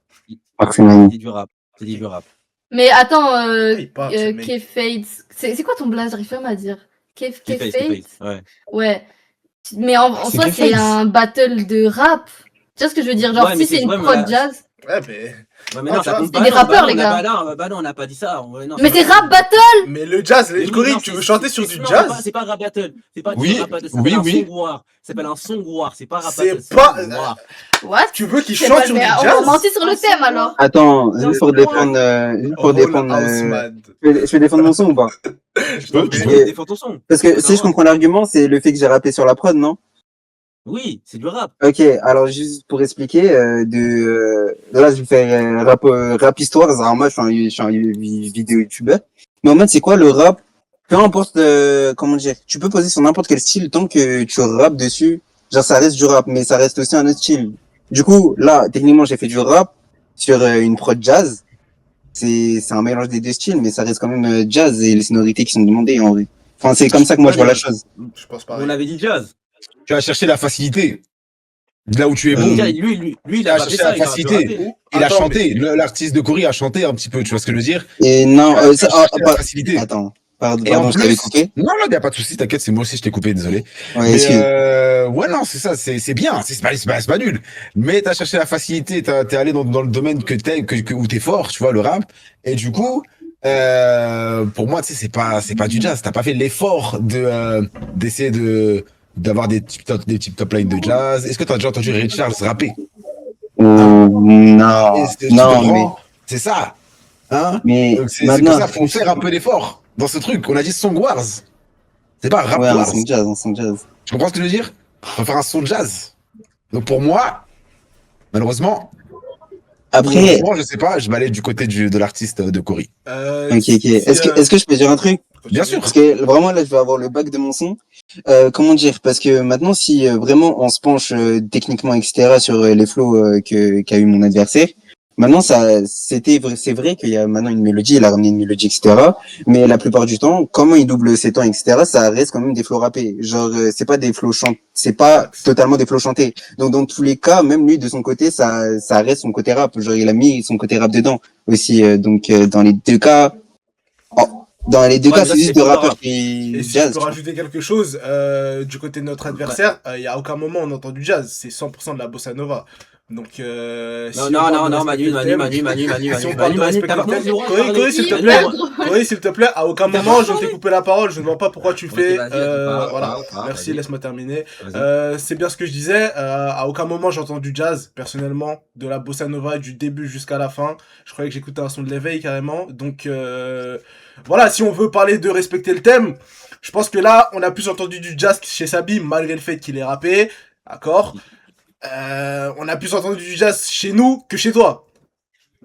C'est du rap. C'est du rap. Mais attends, Il part, ce mec. K-Fade, c'est quoi ton blaze? J'arrive pas à dire. K-Fade? Ouais. Ouais. Mais en C'est soi, c'est K-Fade. un battle de rap. Tu vois ce que je veux dire? Genre, Ouais, mais si c'est c'est- une ouais, mais prod là- jazz. Ouais, mais. Ouais, mais Ah, non, tu ça vois, compte c'est pas. des non, rappeurs, non, les gars. Bah non, on n'a pas dit ça. Ouais, non, Mais c'est rap battle! Mais le jazz, les Mais Cory, non, tu c'est- veux chanter sur du non, jazz? c'est pas rap battle. C'est pas Oui, du rap battle. Ça oui, s'appelle un oui. songwar. Ça s'appelle un songwar. C'est pas rap C'est battle. pas- un songwar. What? Tu veux qu'il Je sais chante pas, sur mais du on jazz? mentit sur le thème alors. Attends, Non, juste pour c'est moi. défendre, juste pour Roll défendre, House Mad. je vais défendre mon son ou pas? Je peux, Tu je peux. peux. défends ton son. Parce que si je comprends l'argument, c'est le fait que j'ai rappé sur la prod, non? Oui, c'est du rap. Ok, alors juste pour expliquer, là je vais faire rap histoire, alors moi je suis un vidéo youtubeur, mais en mode c'est quoi le rap? Peu importe, comment dire, tu peux poser sur n'importe quel style tant que tu rappes dessus, genre ça reste du rap, mais ça reste aussi un autre style. Du coup, là, techniquement j'ai fait du rap sur une prod jazz, c'est un mélange des deux styles, mais ça reste quand même jazz et les sonorités qui sont demandées en vrai. Enfin c'est comme ça que moi je vois la chose. Je pense On pas. avait dit jazz. Tu vas chercher la facilité. Là où tu es bon. Lui, il Il a a pas fait cherché ça. la Il a facilité. Il a Attends, chanté. L'artiste de Cory a chanté un petit peu, tu vois ce que je veux dire? Et non, Tu vas ça, chercher la pas- facilité. attends, pardon, Et en pardon, je t'avais plus, coupé. non, là, il n'y a pas de souci, t'inquiète, c'est moi aussi, je t'ai coupé, désolé. Ouais, Mais excuse. ouais, non, c'est ça, c'est bien, c'est pas nul. Mais t'as cherché la facilité, t'es allé dans le domaine où t'es fort, tu vois, le rap. Et du coup, pour moi, tu sais, c'est pas du jazz. T'as pas fait l'effort d'essayer d'avoir des types top lines de jazz. Est-ce que t'as déjà entendu Ray Charles rapper? Non, Est-ce que tu non, comprends? C'est ça. Hein? mais Donc c'est maintenant, pour ça, faut faire un peu d'effort dans ce truc. On a dit Song Wars. C'est pas Rap ouais, Wars. un son jazz. Tu comprends ce que je veux dire? On va faire un son de jazz. Donc pour moi, malheureusement, Après, je sais pas, je m'allais du côté de l'artiste de Cory. ok. Est-ce que je peux dire un truc? Bien sûr. Parce que vraiment là, je vais avoir le bac de mon son. Comment dire? Parce que maintenant, si vraiment on se penche techniquement, etc., sur les flows qu'a eu mon adversaire, maintenant c'est vrai qu'il y a maintenant une mélodie, il a ramené une mélodie, etc. Mais la plupart du temps, comment il double ses temps, etc., ça reste quand même des flows rappés. Genre, c'est pas des flows chantés, c'est pas totalement des flows chantés. Donc dans tous les cas, même lui de son côté, ça reste son côté rap. Genre, il a mis son côté rap dedans aussi. Donc dans les deux cas. Dans les deux Ouais, cas, mais là, c'est juste c'est de pas rappeurs rap. qui Et si je jazz. peux rajouter quelque chose, du côté de notre adversaire, il y a aucun moment on entend du jazz, c'est 100% de la bossa nova. Donc, si on parle de Manu, respecter le thème- Si on parle de respecter t'as le pas thème- le droit de Cory, parler. Cory, s'il te Il plaît, est gros. Cory, s'il te plaît, à aucun T'as moment pas je ne t'ai parlé. coupé la parole, je ne vois pas pourquoi tu Ok, fais, vas-y, parle, voilà. parle, Merci, vas-y. laisse-moi terminer. Vas-y. C'est bien ce que je disais, à aucun moment j'ai entendu jazz, personnellement, de la bossa nova du début jusqu'à la fin. Je croyais que j'écoutais un son de l'éveil carrément. Donc voilà, si on veut parler de respecter le thème, je pense que là, on a plus entendu du jazz chez Sabi, malgré le fait qu'il est rappé, d'accord. On a plus entendu du jazz chez nous que chez toi.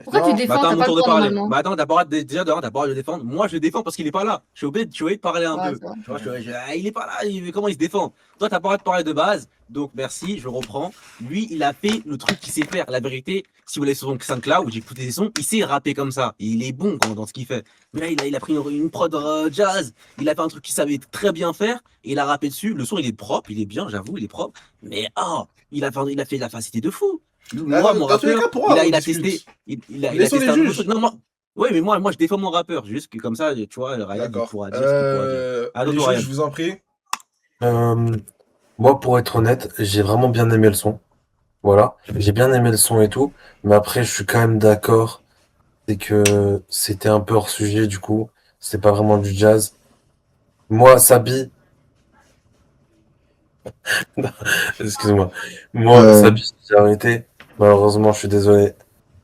Pourquoi tu Maintenant, défends? Bah, T'as attends, pas mon le tour de droit parler. normalement. Bah, attends, d'abord, déjà, t'as pas le droit de le défendre. Moi, je le défends parce qu'il est pas là. Je suis obligé de parler un Ouais, peu. c'est vrai. Tu vois, il est pas là. Comment il se défend? Toi, t'as pas le droit de parler de base. Donc, merci, je reprends. Lui, il a fait le truc qu'il sait faire. La vérité, si vous allez sur son SoundCloud, où j'écoute ses sons, il sait rapper comme ça. Et il est bon dans ce qu'il fait. Mais là, il a pris une prod jazz. Il a fait un truc qu'il savait très bien faire. Et il a rappé dessus. Le son, il est propre. Il est bien, j'avoue, il est propre. Mais, il a fait de la facilité de fou. Moi, mon dans tous les rappeur, cas, pourquoi il on a discute? testé. Il a Laissons testé les un nouveau juges. truc. Non, Oui, mais moi, je défends mon rappeur. Juste que comme ça, tu vois, Ryan il D'accord. pourra dire ce qu'il pourra dire. Allô, Les Ryan. juges, je vous en prie. Moi, pour être honnête, j'ai vraiment bien aimé le son. Voilà, j'ai bien aimé le son et tout, mais après, je suis quand même d'accord, c'est que c'était un peu hors sujet, du coup, c'est pas vraiment du jazz. Moi, Sabi, non, excuse-moi, moi, Sabi, j'ai arrêté, malheureusement, je suis désolé,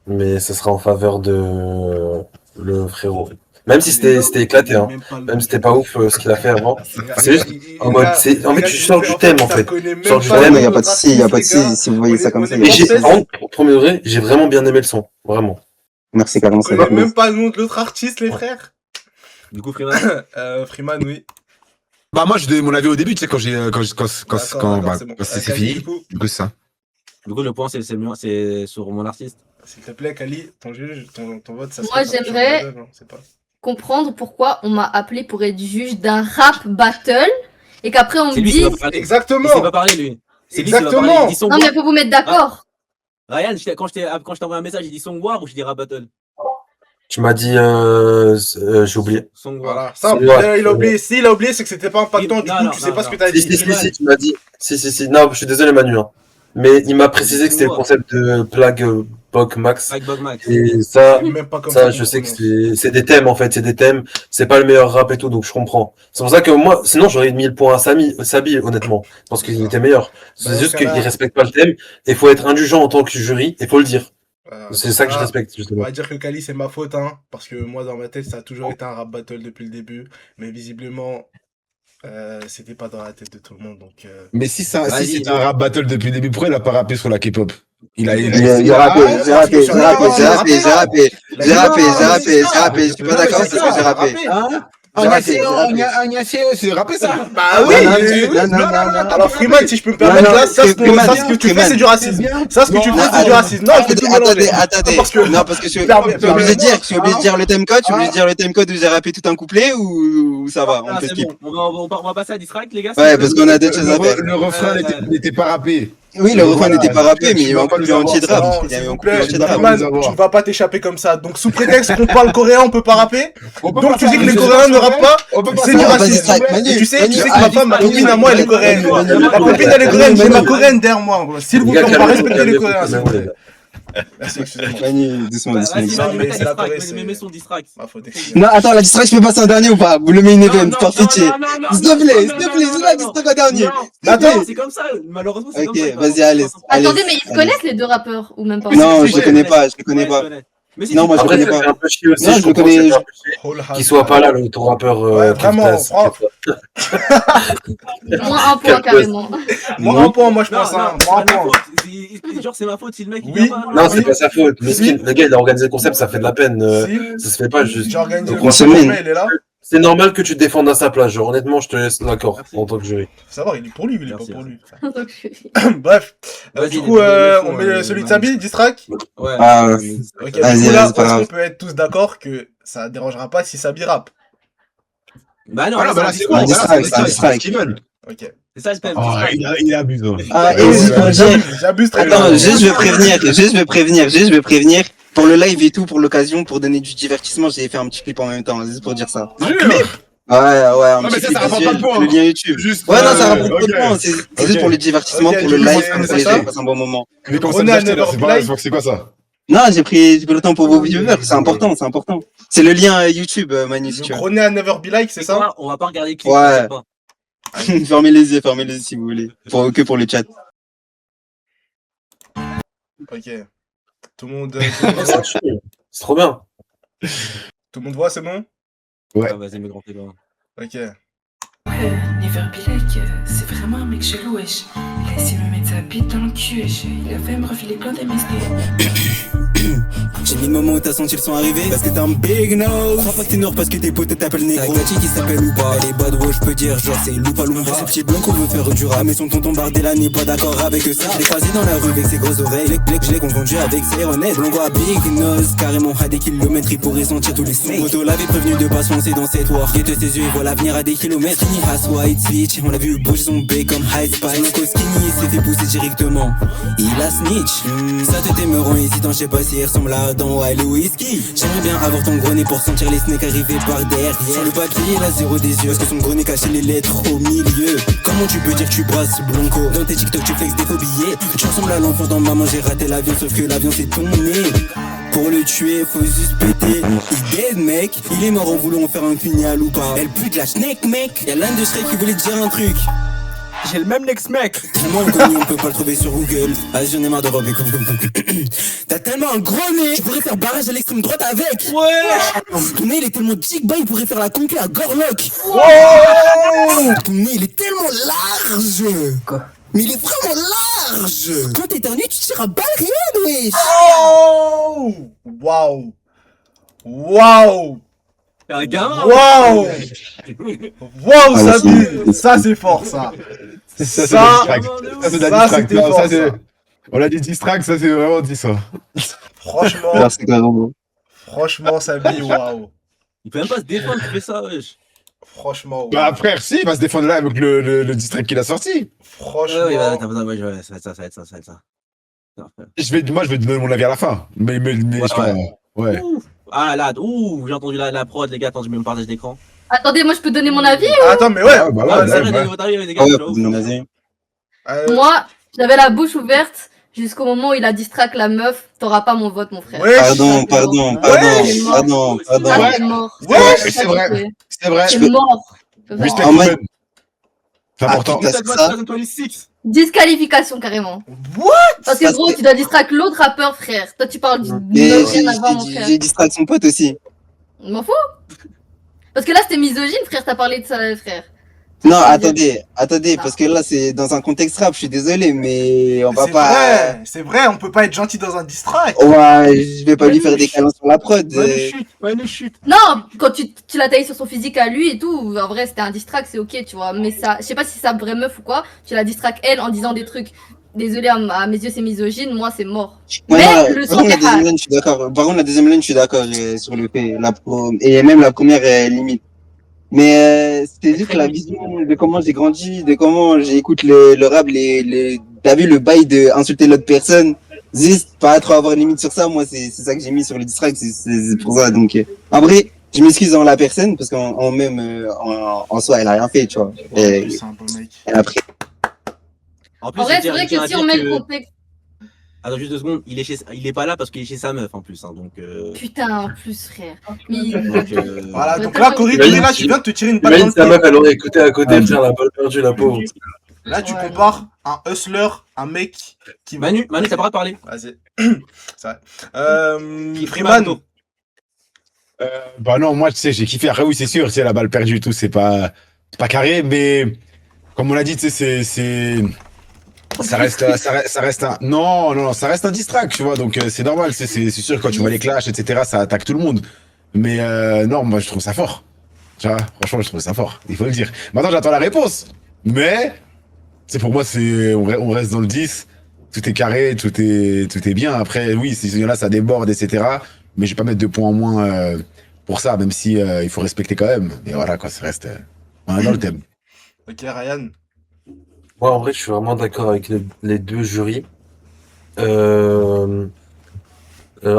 mais ce sera en faveur de le frérot. Même si c'était éclaté, hein, même si c'était pas ouf ce qu'il a fait avant, c'est juste en mode, en fait, tu sors du thème, en fait. Tu sors du Ouais, thème, mais y a pas de souci, y a pas de souci. Si vous voyez ça comme ça, y a mais pas de j'ai, souci. par contre, au premier degré, j'ai vraiment bien aimé le son, vraiment. Merci, Carlos. On connaît même pas le nom de l'autre artiste, les frères. Du coup, Freeman. Freeman, oui. Bah, moi, je donnais mon avis au début, tu sais, quand D'accord, c'est bon. c'est Kali, fini. du coup. Du coup, c'est ça. Du coup, le point, c'est sur mon artiste. S'il te plaît, Kali, ton juge, ton vote, ça Moi, serait j'aimerais comprendre pourquoi on m'a appelé pour être juge d'un rap battle et qu'après on me C'est lui dit. qui va parler. Exactement. Il sait pas parler, lui. C'est lui qui va Exactement. parler. Il dit son Non, mais faut vous mettre d'accord. Ryan, quand je t'ai envoyé un message, il dit Song War ou je dis rap battle? Tu m'as dit, j'ai oublié. Song War. Voilà, simple. Ouais. Il a oublié. Si, il a oublié, c'est que c'était pas impactant. Du Non, coup, non, tu sais non, pas ce que non. t'as Si, dit. tu m'as dit. Si. Non, je suis désolé, Manu. Hein. Mais il m'a précisé que c'était le concept de Plague Bog Max. Plague Bog Max. Et ça, C'est même pas comme je sais que c'est des thèmes, en fait. C'est des thèmes. C'est pas le meilleur rap et tout, donc je comprends. C'est pour ça que moi, sinon, j'aurais mis le point à Sabi, honnêtement. Parce qu'il était meilleur. C'est Bah, juste dans ce qu'il cas-là- respecte pas le thème. Et faut être indulgent en tant que jury. Et faut le dire. C'est ça que je respecte, On justement. va dire que Kali, c'est ma faute, hein. Parce que moi, dans ma tête, ça a toujours été un rap battle depuis le début. Mais visiblement, c'était pas dans la tête de tout le monde. Donc, Mais si Vas-y, c'était un rap battle depuis le début, pourquoi il a pas rappé sur la K-pop? Il a J'ai rappé, je suis pas d'accord, c'est ce que j'ai rappé. C'est rappé ça? Bah oui, Non. Alors Freeman, si je peux me permettre, là, ça, ce que tu fais, c'est du racisme. Ça, ce que tu fais, c'est du racisme. Non, je peux plus mélanger. Attendez, non, parce que je suis obligé de dire le timecode, je suis obligé de dire le timecode où j'ai rappé tout un couplet ou ça va, on Ah, peut c'est skip. bon. On va passer à Distract, les gars. Ouais, parce qu'on a d'autres choses à faire. Le refrain n'était pas rappé. Oui, le refrain n'était pas rappé, mais il y a eu vas un pas couplet nous entier de avoir. rap. Non, Il y a eu s'il un vous couplet plaît, entier de rap. Freeman, avoir. tu ne vas pas t'échapper comme ça. Donc, sous prétexte qu'on parle coréen, on peut pas rapper. On peut Donc, pas tu dis faire que les des Coréens ne rappent pas. On peut pas C'est faire du des racisme. Distract, Manu, Et tu sais Manu, que ma femme, ma copine à moi, elle est coréenne. Ma copine, elle est coréenne, j'ai ma coréenne derrière moi. S'il vous plaît, on va respecter les Coréens, s'il vous plaît. Merci, excusez-moi. Manu, doucement. Vas-y, Non, mais mets c'est la ta Corée, Distract. c'est- Mets son Distract. Ma faute, excusez-moi. Non, attends, la distract, je peux passer en dernier ou pas? Vous le mettez une event, par pitié. non, S'il te plaît, dis la distract en dernier. Attends. C'est comme ça. Malheureusement, c'est comme Ok, ça. vas-y, allez. Attendez, mais ils se connaissent les deux rappeurs ou même pas? Non, Si, je les connais pas, je les connais pas. Mais si, Non, moi, je Après, connais ça pas. fait un peu chier aussi, Non, je je le comprends, connais. ça fait un peu chier qu'il soit pas là, ton rappeur. Ouais, vraiment, Keftas. Moins un point carrément. Moi, un point, moi, je pense. Moi, un point. Genre, c'est ma faute si le mec il Oui. vient pas. Non, c'est pas sa faute. Mais Si. le gars, il a organisé le concept, ça fait de la peine. Si. Ça se fait pas juste. J'ai organisé le Donc, concept, semaine. mais il est là. C'est normal que tu te défendes à sa place. Genre, honnêtement, je te laisse l'accord Merci. en tant que jury. Faut savoir, il est pour lui, il est pas Merci, pour lui. Donc, je- Bref. Vas-y, Du coup, les on fous, met celui de Sabi, Distract. Ouais. Ah, Ok, du Vas-y, coup, là, vas-y, c'est pas est-ce qu'on grave. peut être tous d'accord que ça dérangera pas si Sabi rappe? Bah non, Voilà, bah là, c'est c'est un bon. un distract, Voilà, un distract. ce qu'ils veulent. Ok. C'est ça le thème. Oh, il abuse. hein. Ah, et aussi pour dire. J'abuse très Attends, bien. juste je vais prévenir. Pour le live et tout, pour l'occasion, pour donner du divertissement, j'ai fait un petit clip en même temps, juste pour dire ça. Ouais, un mais petit ça clip rapporte visuel, pas de points, le hein. lien YouTube. Juste, Ouais, non, ça rapporte pas ok. de points, c'est Ok. juste pour le divertissement, Ok, pour le du coup, live, c'est- comme c'est ça les ça gens passent un bon moment. Mais comment ça Prenez un me Never Fly. c'est quoi ça? Non, j'ai pris le temps pour vos viewers, c'est important. C'est le lien YouTube, Manu, si Le tu veux. Chroné à Never Be Like, c'est ça? On va pas regarder le clip. Ouais. t'inquiète pas. Fermez les yeux si vous voulez. Que pour le chat. Ok. Tout le monde C'est trop bien. tout le monde voit, c'est bon? Ouais. Ah, vas-y, mes grands téloins. Ok. Never Be Like, c'est vraiment un mec chelou, wesh. Il a essayé de me mettre sa bite dans le cul, wesh. Il a fait me refiler plein d'MSD. J'ai mis le moment où t'as senti le son arriver. Parce que t'as un big nose. Crois pas que t'es noir parce que tes potes t'appellent négro. T'as Gatti qui s'appelle ou pas. Les bad boys, j'peux dire, genre c'est loupa lumba. Ce petit blanc qu'on veut faire du rap. Mais son tonton Bardella n'est pas d'accord avec ça. Je l'ai croisé dans la rue avec ses grosses oreilles. Je l'ai confondu avec ses honnêtes. On voit big nose, carrément à des kilomètres. Il pourrait sentir tous les snakes. Moto l'avait prévenu de pas se lancer dans cette war. Et de ses yeux, il voit l'avenir à des kilomètres. Skinny has white switch. On l'a vu bouger son bec comme high spice. Son skinny s'est fait pousser directement. Il a snitch. Ça te me rend hésitant, je sais pas si elle ressemble à Adam ou à Whisky. J'aimerais bien avoir ton gros nez pour sentir les snakes arriver par derrière. Sur le papier, il a zéro des yeux, parce que son gros nez cachait les lettres au milieu. Comment tu peux dire que tu brasses Blanco? Dans tes TikTok, tu flexes des faux billets. Tu ressembles à l'enfant dans Maman, j'ai raté l'avion, sauf que l'avion c'est ton nez. Pour le tuer, faut juste péter. Il dead, mec. Il est mort en voulant en faire un pugnal ou pas. Elle pute la schneck, mec. Y'a l'un de Shrek qui voulait te dire un truc. J'ai le même next mec. Moi le connu, on peut pas le trouver sur Google. Vas-y, j'en ai marre de robe. T'as tellement un gros nez, tu pourrais faire barrage à l'extrême droite avec. Ouais. Ton nez il est tellement jigba, il pourrait faire la conquête à Gorlock. Ton nez il est tellement large. Quoi? Mais il est vraiment large. Quand t'éternues, tu tires à balles réelles, wesh. Oh! Waouh! Waouh! T'es un gamin. Waouh! Waouh, Ah, Sabi! Ça, c'est fort, ça! Ça, Ça, c'est de la ça, distract. c'était Non, fort, ça, c'est- ça. On a dit distract, ça c'est vraiment dit ça. Franchement, Merci, carrément. franchement, Sabi, waouh! Il peut même pas se défendre, tu fais ça, wesh. Franchement, Bah waouh. frère, si, il va se défendre là avec le distract qu'il a sorti. Franchement, Ouais, t'as besoin, ouais, ça va être ça, ça va être ça, ça va être ça. Moi je vais te donner mon avis à la fin. Mais Ouais, ouais. Ouf. Ah là, j'ai entendu la prod, les gars, attends, je mets mon partage d'écran. Attendez, moi je peux donner mon avis? Attends, mais ouais! Ah, bah ouais, ouais, c'est ouais, vrai, ouais. votre avis, les Ah gars, ouais, c'est ouf. vas-y. Moi, j'avais la bouche ouverte jusqu'au moment où il a distract la meuf. T'auras pas mon vote, mon frère. Wesh! Pardon, Ouais. pardon. Ça, c'est mort. Ouais, c'est vrai. C'est vrai. C'est mort. Respect En mode- woman. C'est important. Ah, ça. Disqualification carrément. What? Parce que Ça, gros, c'est- tu dois distraire l'autre rappeur, frère. Toi, tu parles du Mais rien avant, mon frère. j'ai distrait son pote aussi. Je m'en fous. Parce que là, c'était misogyne, frère. T'as parlé de ça, frère. Non, Ça, attendez, parce que là, c'est dans un contexte rap, je suis désolé, mais on va C'est pas... vrai, c'est vrai, on peut pas être gentil dans un distract. Ouais, je vais pas lui faire des câlins sur la prod. Ouais, ne chute. Non, quand tu l'as taillé sur son physique à lui et tout, en vrai, c'était un distract, c'est ok, tu vois. Mais ça, je sais pas si c'est sa vraie meuf ou quoi. Tu la distract elle en disant des trucs. Désolé, à mes yeux, c'est misogyne. Moi, c'est mort. Ouais, Mais non, le par son contre, la est deuxième hard. ligne, je suis d'accord. Par contre, la deuxième ligne, je suis d'accord sur le fait. Et même la première limite. Mais c'était juste la vision de comment j'ai grandi, de comment j'écoute le rap, t'as vu le bail de insulter l'autre personne, juste pas trop avoir limite sur ça. Moi, c'est ça que j'ai mis sur le distract, c'est pour ça. Donc, en vrai, je m'excuse en la personne parce en soi, elle a rien fait, tu vois. Et C'est un bon mec. elle a pris. En plus, En vrai, je c'est vrai tiens que à si dire on met que- le contexte. Attends, juste 2 secondes, il est pas là parce qu'il est chez sa meuf en plus, hein, donc. Putain, en plus, frère. Mais... donc, Voilà, Ouais, donc ça, là, je- Cory, Imagine- là, tu viens de te tirer une balle dans Imagine le sa pied. meuf, elle aurait écouté à côté, frère, la balle perdue, la pauvre. Là, tu Ouais. compares un hustler, un mec qui... Manu, t'as pas le droit de parler. Vas-y. C'est vrai. Freeman. Bah non, moi tu sais, j'ai kiffé. Après oui, c'est sûr, c'est la balle perdue et tout, c'est pas carré, mais comme on l'a dit, tu sais, ça reste un non, ça reste un distract, tu vois, donc c'est normal, c'est sûr quand tu vois les clashs, etc., ça attaque tout le monde. Mais non, moi je trouve ça fort. Tu vois, franchement, je trouve ça fort, il faut le dire. Maintenant, j'attends la réponse. Mais c'est pour moi, on reste dans le 10. Tout est carré, tout est bien. Après, oui, il y en a, ça déborde, etc. Mais je vais pas mettre 2 points en moins pour ça, même si il faut respecter quand même. Et voilà, quoi, ça reste on est dans le thème. Ok, Ryan. Moi, en vrai, je suis vraiment d'accord avec les deux jurys. En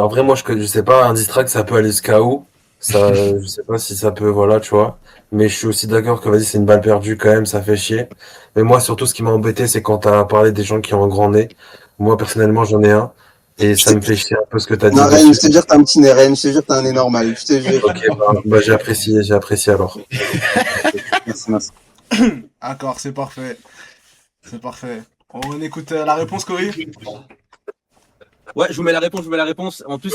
vrai, moi, je sais pas, un distract, ça peut aller jusqu'à où. Ça, je sais pas si ça peut, voilà, tu vois. Mais je suis aussi d'accord que, vas-y, c'est une balle perdue quand même, ça fait chier. Mais moi, surtout, ce qui m'a embêté, c'est quand t'as parlé des gens qui ont un grand nez. Moi, personnellement, j'en ai un. Et ça me fait chier un peu ce que t'as dit. Non, Ren, je dessus. te jure, t'as un petit nez, Ren, je te jure, t'as un nez normal, je te jure. Ok, bah, j'ai apprécié alors. Merci. D'accord, c'est parfait. C'est parfait. On écoute la réponse, Cory. Ouais, je vous mets la réponse. En plus,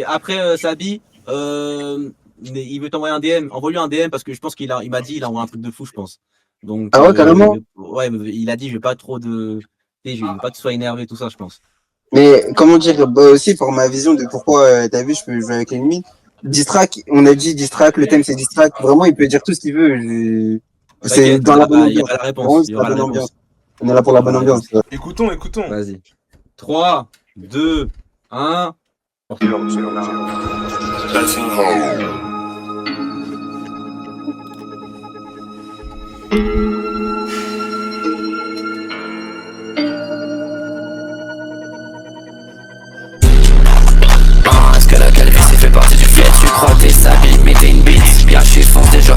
après Sabi, il veut t'envoyer un DM. Envoie-lui un DM parce que je pense il m'a dit, il a envoyé un truc de fou, je pense. Donc, Ah ouais, carrément. Ouais, il a dit, je veux pas trop de. Je veux pas que tu sois énervé, tout ça, je pense. Mais comment dire, bah aussi pour ma vision de pourquoi, t'as vu, je peux jouer avec les limites. Distract, on a dit distract, le thème c'est distract. Vraiment, il peut dire tout ce qu'il veut. C'est T'inquiète, dans la bonne il y ambiance. aura la réponse. Vraiment, Il c'est y aura la la bonne réponse. ambiance. On est là pour la bonne ambiance. Écoutons. Vas-y. 3, 2, 1.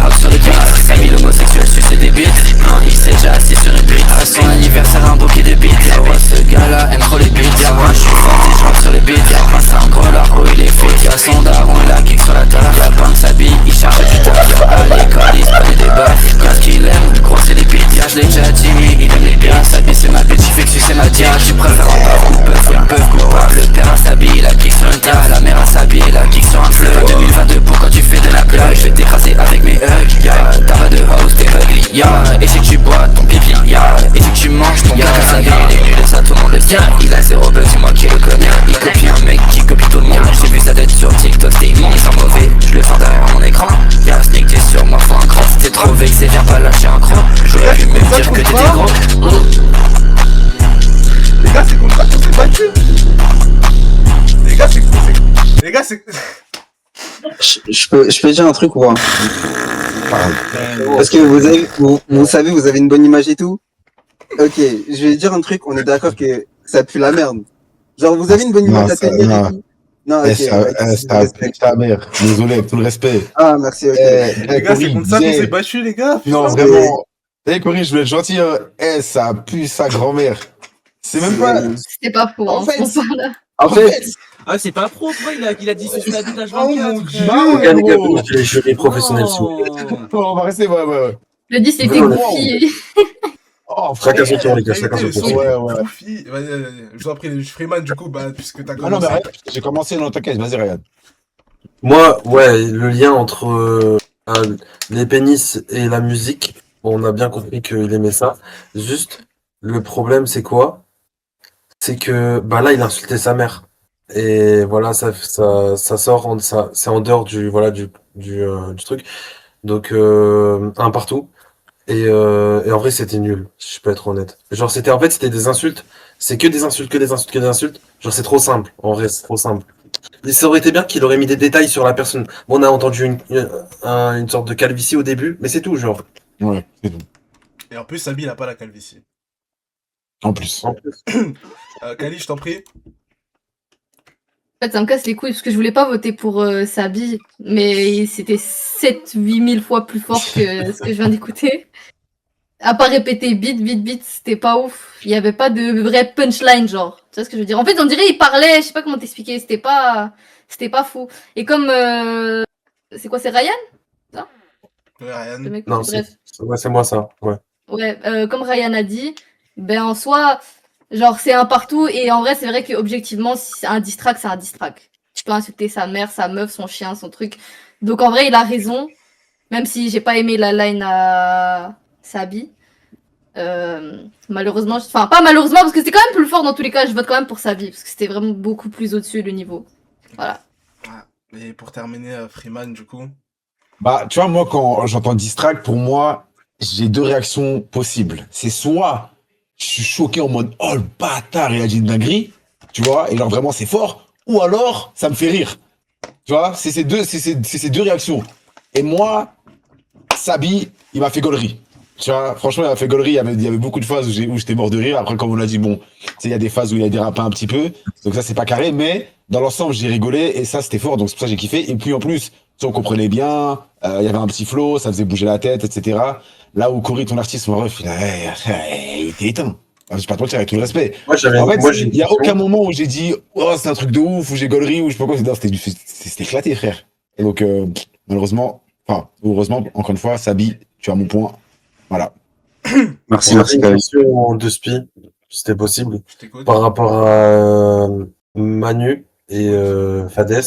rap sur le beat. Samy l'homosexuel suce des bites. Non, il s'est déjà assis sur une bite. À son anniversaire, un bouquet de bites. Yeah, ouais, ce gars-là aime trop les beats. Yeah, moi, je suis fort et je rappe sur les beats. Y'a pas ça, en gros, là, où il est fit. Y'a son daron, il a kick sur la table. Y'a pas de s'habille, il cherche du taf. Y'a à l'école, il se prenait des baffes. Y'a ce qu'il aime, le gros, c'est les beats. Y'a, je l'ai déjà dit, il aime les biens. Sabi, c'est ma bitch, il fait que sucer ma tiare. Je préfère un baf ou peuf, un peuf coupable. Le père à Sabi, il a kick sur une table. La mère à Sabi, il a kick sur un fleuve. 2022 pour quand tu fais de la plage. Je vais t'écraser avec mes hugs. Yeah, t'as pas de house, t'es ugly. Yeah, et c'est que tu bois ton pipi. Yeah, et c'est que tu manges ton caca. Sabi, il est nul et ça tout le monde le tient. Il a zéro buzz, c'est moi qui le connais. Il copie un mec qui copie tout le monde. J'ai vu sa tête sur TikTok, c'était immonde, il sent mauvais. Je le sens derrière mon écran. Y'a sneak, t'es sur moi, faut un cross. T'es trop vexé, viens pas lâcher un croc. J'aurais pu me dire que t'étais gros. Les gars, c'est comme ça qu'on s'est battu. Les gars, c'est... Je peux dire un truc ou pas? Parce que vous savez, vous avez une bonne image et tout. Ok, je vais dire un truc, on est d'accord que ça pue la merde. Genre, vous avez une bonne image de la télé et tout. Non, ok. Ça pue ta mère. Désolé, avec tout le respect. Ah, merci, ok. Les gars, c'est comme ça qu'on s'est battu, les gars. Non, vraiment. Corinne, je voulais être gentil. Ça pue sa grand-mère. C'est même pas. C'était pas faux. En fait, En fait, Ah, c'est pas pro, quoi, il a dit sur sa bite à Oh mon 24. dieu. Les gars, les jurys professionnels, s'il vous plaît. On va rester, ouais. Le 10 c'était Non, goofy. Oh, Chacun son tour, les gars, chacun son tour. Ouais. Vas-y, je vous en prie, Freeman, du coup, bah, puisque t'as Ah non, commencé. mais regarde, j'ai commencé, non, t'inquiète, vas-y, regarde. Moi, ouais, le lien entre les pénis et la musique, bon, on a bien compris qu'il aimait ça. Juste, le problème, c'est quoi? C'est que, bah là, il a insulté sa mère. Et voilà, ça sort, c'est en dehors du truc. Donc, un partout. Et en vrai, c'était nul, si je peux être honnête. Genre, c'était des insultes. C'est que des insultes, que des insultes, que des insultes. Genre, c'est trop simple. En vrai, c'est trop simple. Et ça aurait été bien qu'il aurait mis des détails sur la personne. Bon, on a entendu une sorte de calvitie au début, mais c'est tout, genre. Ouais, c'est tout. Et en plus, Sabi, il a pas la calvitie. En plus. Kali, je t'en prie. En fait, ça me casse les couilles parce que je voulais pas voter pour Sabi, mais c'était 7-8 000 fois plus fort que ce que je viens d'écouter. À part répéter beat, c'était pas ouf. Il y avait pas de vrai punchline, genre. Tu vois ce que je veux dire? En fait, on dirait il parlait, je sais pas comment t'expliquer, c'était pas fou. Et comme, c'est quoi, c'est Ryan? Ouais, Ryan. Le mec, Non, bref. c'est moi ça, ouais. Ouais, comme Ryan a dit, ben en soi, genre c'est un partout et en vrai c'est vrai que objectivement si c'est un diss track, c'est un diss track. Tu peux insulter sa mère, sa meuf, son chien, son truc. Donc en vrai il a raison, même si j'ai pas aimé la line à Sabi. Malheureusement, enfin pas malheureusement parce que c'était quand même plus fort dans tous les cas, je vote quand même pour Sabi parce que c'était vraiment beaucoup plus au-dessus le niveau. Voilà. Et pour terminer, Freeman, du coup. Bah, tu vois, moi, quand j'entends distract, pour moi, j'ai deux réactions possibles. C'est soit je suis choqué en mode oh le bâtard, il a dit une dinguerie, tu vois, et genre vraiment c'est fort, ou alors ça me fait rire. Tu vois, c'est ces deux réactions. Et moi, Sabi, il m'a fait gaulerie. Tu vois, franchement, il m'a fait gaulerie. Il y avait beaucoup de phases où j'étais mort de rire. Après, comme on l'a dit, bon, il y a des phases où il a dérapé un petit peu. Donc ça, c'est pas carré. Mais dans l'ensemble, j'ai rigolé et ça, c'était fort. Donc c'est pour ça que j'ai kiffé. Et puis en plus, on comprenait bien. Il y avait un petit flow, ça faisait bouger la tête, etc. Là où Cory, ton artiste, mon ref, il était éteint. Je vais pas te mentir, avec tout le respect. En fait, il y a aucun moment où j'ai dit, oh, c'est un truc de ouf, où j'ai gaulerie, ou je sais pas quoi. Non, c'était éclaté, frère. Et donc, malheureusement, enfin, heureusement, encore une fois, Sabi, tu as mon point. Voilà. Merci, Une merci. question de Spi, si c'était possible, par rapport à Manu et Fades.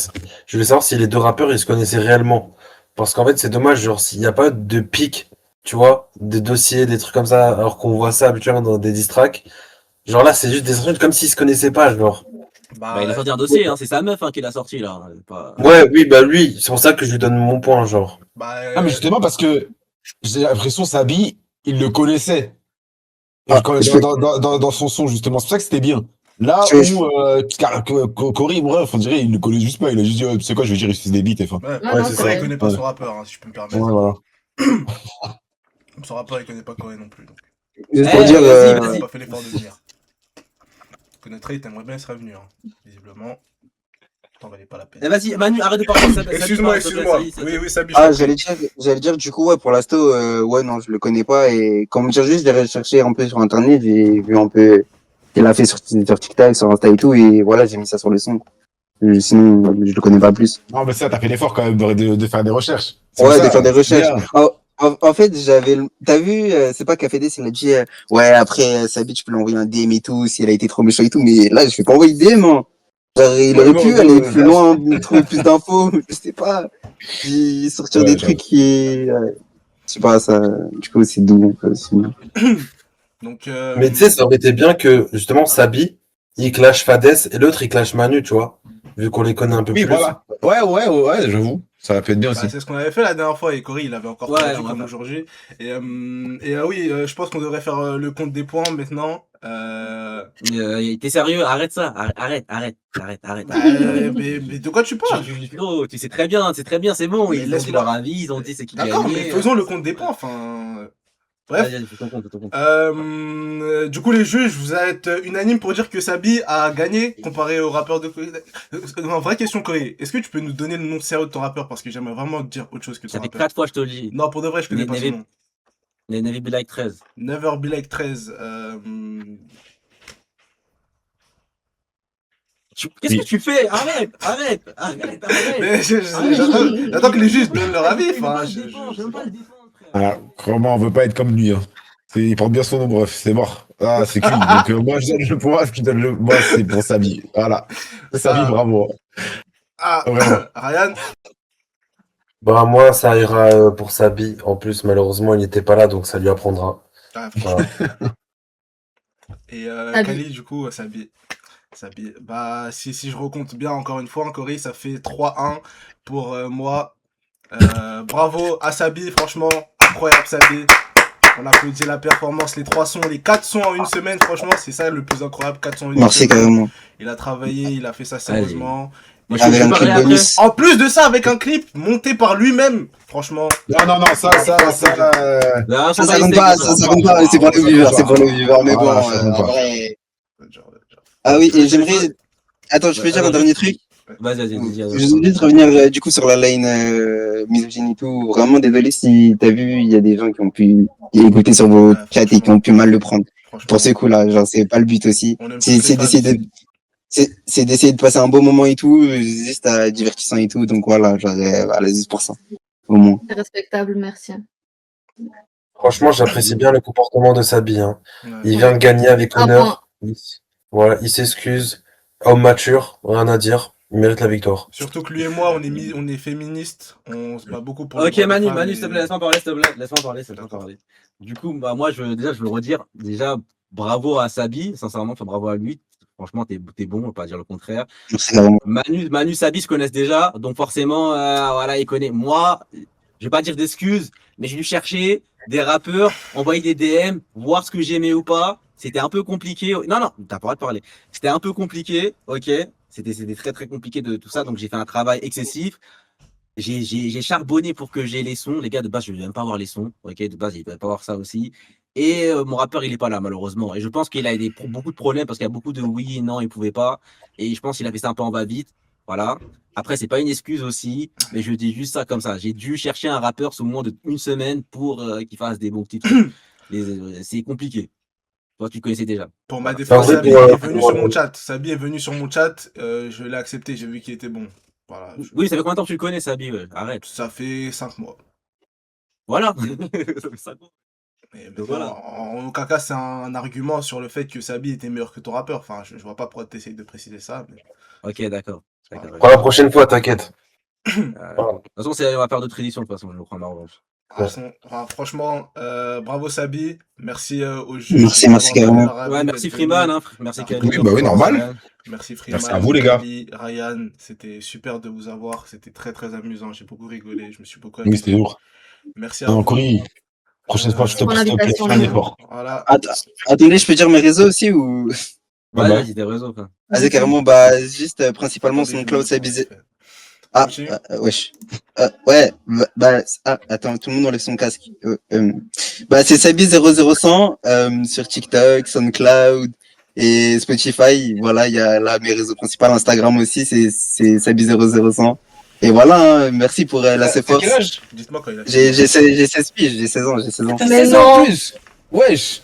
Je voulais savoir si les deux rappeurs ils se connaissaient réellement. Parce qu'en fait, c'est dommage, genre, s'il n'y a pas de pic, tu vois, des dossiers, des trucs comme ça, alors qu'on voit ça habituellement dans des diss tracks. Genre là, c'est juste des insultes comme s'ils se connaissaient pas, genre. Bah, il a sorti un dossier, hein, c'est sa meuf qui l'a sorti là. Pas... Ouais, oui, bah lui, c'est pour ça que je lui donne mon point, genre. Ah, mais justement, parce que j'ai l'impression Sabi, il le connaissait. Dans son son, justement. C'est pour ça que c'était bien. Là où Cory, bref, on dirait, il ne connaît juste pas. Il a juste dit, tu sais quoi, je vais dire, il suce des bites. Enfin. Ouais, c'est ça, il connaît pas son rappeur, hein, si je peux me permettre. Ouais, voilà. Son rappeur, il connaît pas Cory non plus. Donc. Juste pour dire. Il n'a pas fait l'effort de venir. Connaîtrait, il t'aimerait bien, il serait venu, hein, visiblement. T'en valait pas la peine. Eh, vas-y, Manu, arrête de parler. Excuse-moi. Oui, Sabi. Ah, j'allais dire, du coup, ouais, pour l'instant, ouais, non, je le connais pas. Et comme dire juste, j'ai recherché un peu sur Internet, j'ai vu un peu, il a fait sur TikTok, sur Insta et tout, et voilà, j'ai mis ça sur le son. Sinon, je le connais pas plus. Non, mais ça, t'as fait l'effort quand même de faire des recherches. C'est Ouais, ça, de faire des c'est recherches. bien. En fait, t'as vu, c'est pas Café Dess, il a dit, ouais, après, Sabi, tu peux lui envoyer un DM et tout, si elle a été trop méchant et tout, mais là, je vais pas envoyer de DM, hein. Genre, il Ouais, aurait non, pu non, aller non, plus non. loin, trouver plus d'infos, je sais pas. Puis sortir des Ouais, trucs qui, je sais pas, ça, du coup, c'est doux, un peu, aussi. Donc, Mais tu sais, ça aurait été bien que, justement, Sabi, il clash Fadès et l'autre, il clash Manu, tu vois. Vu qu'on les connaît un peu Oui, plus. voilà. Ouais, j'avoue. Ça va peut être bien bah, aussi. c'est ce qu'on avait fait la dernière fois et Cory il avait encore Ouais, perdu on va comme faire. aujourd'hui. Et oui, je pense qu'on devrait faire le compte des points maintenant. T'es sérieux? Arrête ça. Arrête. Bah, mais de quoi tu parles? Frérot, tu sais très bien, c'est bon. Mais Ils ont dit laisse-moi. leur avis, ils ont dit c'est qui D'accord, mais gagnait. faisons le compte des points. Enfin, bref. Vas-y, fais ton compte. Du coup, les juges, vous êtes unanimes pour dire que Sabi a gagné comparé au rappeur de Cory. Vraie question, Cory. Est-ce que tu peux nous donner le nom sérieux de ton rappeur? Parce que j'aimerais vraiment te dire autre chose que ton Ça fait rappeur. 4 fois, je te le dis. Non, pour de vrai, je connais pas son nom. Navy Be Like 13. Never Be Like 13. Qu'est-ce que tu fais? Arrête. Mais j'attends que les juges donnent leur avis. Enfin, Je veux pas le défendre, frère. Alors, comment on veut pas être comme lui, hein. Il porte bien son nom, bref, c'est mort. Ah, c'est clean. Donc, moi, je donne le point, moi, c'est pour Sabi. Voilà. Sabi, bravo. Ah, Vraiment. Ryan? Bah, moi, ça ira pour Sabi. En plus, malheureusement, il n'était pas là, donc ça lui apprendra. Ah, Voilà. Et Sabi. Kali, du coup, Sabi. Bah, si je recompte bien encore une fois, en Corée, ça fait 3-1 pour moi. Bravo à Sabi, franchement, incroyable Sabi. On applaudit la performance, les 3 sons, les 4 sons en une semaine, franchement, c'est ça le plus incroyable, 4 sons en une Merci, semaine. carrément. Il a travaillé, il a fait ça sérieusement. Moi, Et Avec un préparé clip après. bonus. en plus de ça, avec un clip monté par lui-même, franchement. Non, ça, Là, Ça compte pas, mais c'est pour le viveur, mais bon, Voilà, ça compte en pas. vrai. Ah oui, et j'aimerais, attends, je peux dire un dernier truc? Vas-y, Je voulais juste revenir du coup sur la line misogyne et tout. Vraiment désolé si t'as vu, il y a des gens qui ont pu écouter sur vos chats et qui ont pu mal le prendre. Pour ce coup-là, genre c'est pas le but aussi. C'est d'essayer de passer un bon moment et tout, juste à divertissant et tout. Donc voilà, genre voilà, juste pour ça. Au moins. C'est respectable, merci. Franchement, j'apprécie bien le comportement de Sabi, hein. Ouais. Il vient de gagner avec Un honneur. Voilà, il s'excuse. Homme mature, rien à dire. Il mérite la victoire. Surtout que lui et moi, on est féministes, on se bat beaucoup pour Ok, les droits des Manu, femmes s'il te plaît, laisse-moi parler. Du coup, bah, moi, je veux le redire. Déjà, bravo à Sabi, sincèrement, bravo à lui. Franchement, t'es bon, on va pas dire le contraire. Merci carrément. Manu, Sabi se connaissent déjà, donc forcément, voilà, il connaît. Moi, je vais pas dire d'excuses, mais j'ai dû chercher des rappeurs, envoyer des DM, voir ce que j'aimais ou pas. C'était un peu compliqué. Non, t'as pas le droit de parler. C'était un peu compliqué, ok. C'était très très compliqué de tout ça, donc j'ai fait un travail excessif. J'ai charbonné pour que j'ai les sons. Les gars, de base, je ne vais même pas avoir les sons, ok. De base, ils ne peuvent pas avoir ça aussi. Et mon rappeur, il est pas là, malheureusement. Et je pense qu'il a beaucoup de problèmes parce qu'il y a beaucoup de oui, non, il pouvait pas. Et je pense qu'il a fait ça un peu en va-vite. Voilà. Après, c'est pas une excuse aussi, mais je dis juste ça comme ça. J'ai dû chercher un rappeur sous moins d'une semaine pour qu'il fasse des bons petits trucs. C'est compliqué. Toi, tu connaissais déjà. Pour ma défense, Sabi est venu sur mon chat. Sabi est venu sur mon chat, je l'ai accepté, j'ai vu qu'il était bon. Voilà, Oui, ça fait combien de temps que tu le connais, Sabi? Arrête. Ça fait 5 mois. Voilà. Ça fait 5 mois. Mais voilà. En aucun cas, c'est un argument sur le fait que Sabi était meilleur que ton rappeur. Enfin, je vois pas pourquoi tu essayes de préciser ça. Mais... Ok, d'accord. Pour la prochaine fois, t'inquiète. De toute façon, on va faire de tradition, de toute façon, je vais prendre ma revanche. Franchement, bravo Sabi, merci aux juges. Merci carrément. Ouais, merci Freeman, hein. Merci Kali. Oui, bah oui, normal. Merci Freeman. Merci à vous, les gars. Kali, Ryan, c'était super de vous avoir, c'était très très amusant, j'ai beaucoup rigolé, je me suis beaucoup Oui, c'était lourd. Merci à vous. Cory, prochaine fois, je te plaît, fais un effort. Voilà. Attendez, je peux dire mes réseaux aussi ou? Ouais, vas-y, tes réseaux, quoi. Vas-y, carrément, bah, juste, principalement, SoundCloud, Sabi. Ah, wesh. Ouais, attends, tout le monde enlève son casque. Bah, c'est Sabi00100, sur TikTok, SoundCloud, Et Spotify, voilà, il y a là mes réseaux principaux, Instagram aussi, c'est Sabi00100. Et voilà, hein, merci pour la T'as force. quel âge? Dites-moi quand il a J'ai 16 piges, j'ai 16 ans, j'ai 16 ans. T'as Mais 16 ans en non. plus. Wesh.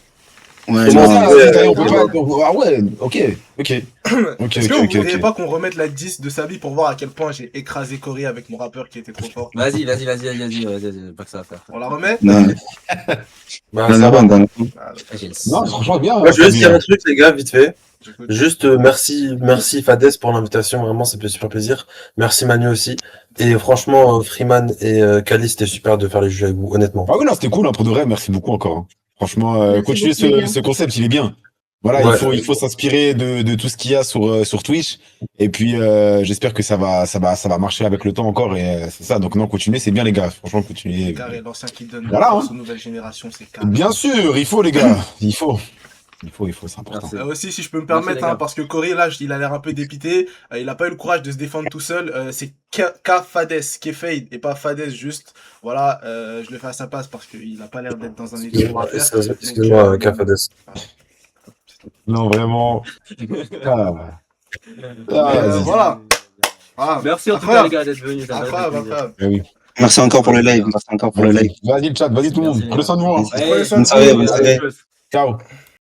Ouais, Comment non, ça, mais- on peut pas. Ah ouais, ok. Est-ce que vous voudriez pas qu'on remette la 10 de Sabi pour voir à quel point j'ai écrasé Cory avec mon rappeur qui était trop fort? Vas-y, pas que ça à faire. On la remet? Non, Bah, non, ça non, va. non, non. Ah, J'ai le Non, sang. franchement, bien. Moi, je veux juste dire un truc, les gars, vite fait. j'écoute. Juste merci Fadès pour l'invitation, vraiment, ça fait super plaisir. Merci Manu aussi. Et franchement, Freeman et Kali, c'était super de faire les jeux avec vous, honnêtement. Ah oui, non, c'était cool, hein, pour de vrai, merci beaucoup encore. Hein. Franchement, Merci continuez beaucoup, les gars. ce concept, il est bien. Voilà, Ouais. il faut s'inspirer de tout ce qu'il y a sur Twitch. Et puis, j'espère que ça va marcher avec le temps encore. Et c'est ça. Donc, non, continuez, c'est bien, les gars. Franchement, continuez. Carré, l'ancien qui donne Voilà, la force hein. aux nouvelles générations, c'est carré. Bien sûr, il faut, les gars. Il faut, c'est important. Merci. Aussi, si je peux me Merci, permettre, les gars. hein, parce que Cory, là, il a l'air un peu dépité. Il a pas eu le courage de se défendre tout seul. C'est K Fades, qui est fade, et pas Fades juste. Voilà, je le fais à sa place parce qu'il a pas l'air d'être dans un équilibre à faire. Excuse-moi, Fadès. Non, vraiment. Ah. Vas-y. Voilà. Ah, Merci en tout cas, incroyable. les gars, d'être venus. ça m'a fait Incroyable, plaisir. incroyable. Eh oui. Merci encore pour le live, merci encore pour le live. Vas-y, le chat, vas-y, tout le monde. Merci, Prenez soin de vous. hein. Ouais, Prenez soin de Bonne soirée, vous. bonne soirée. Ciao.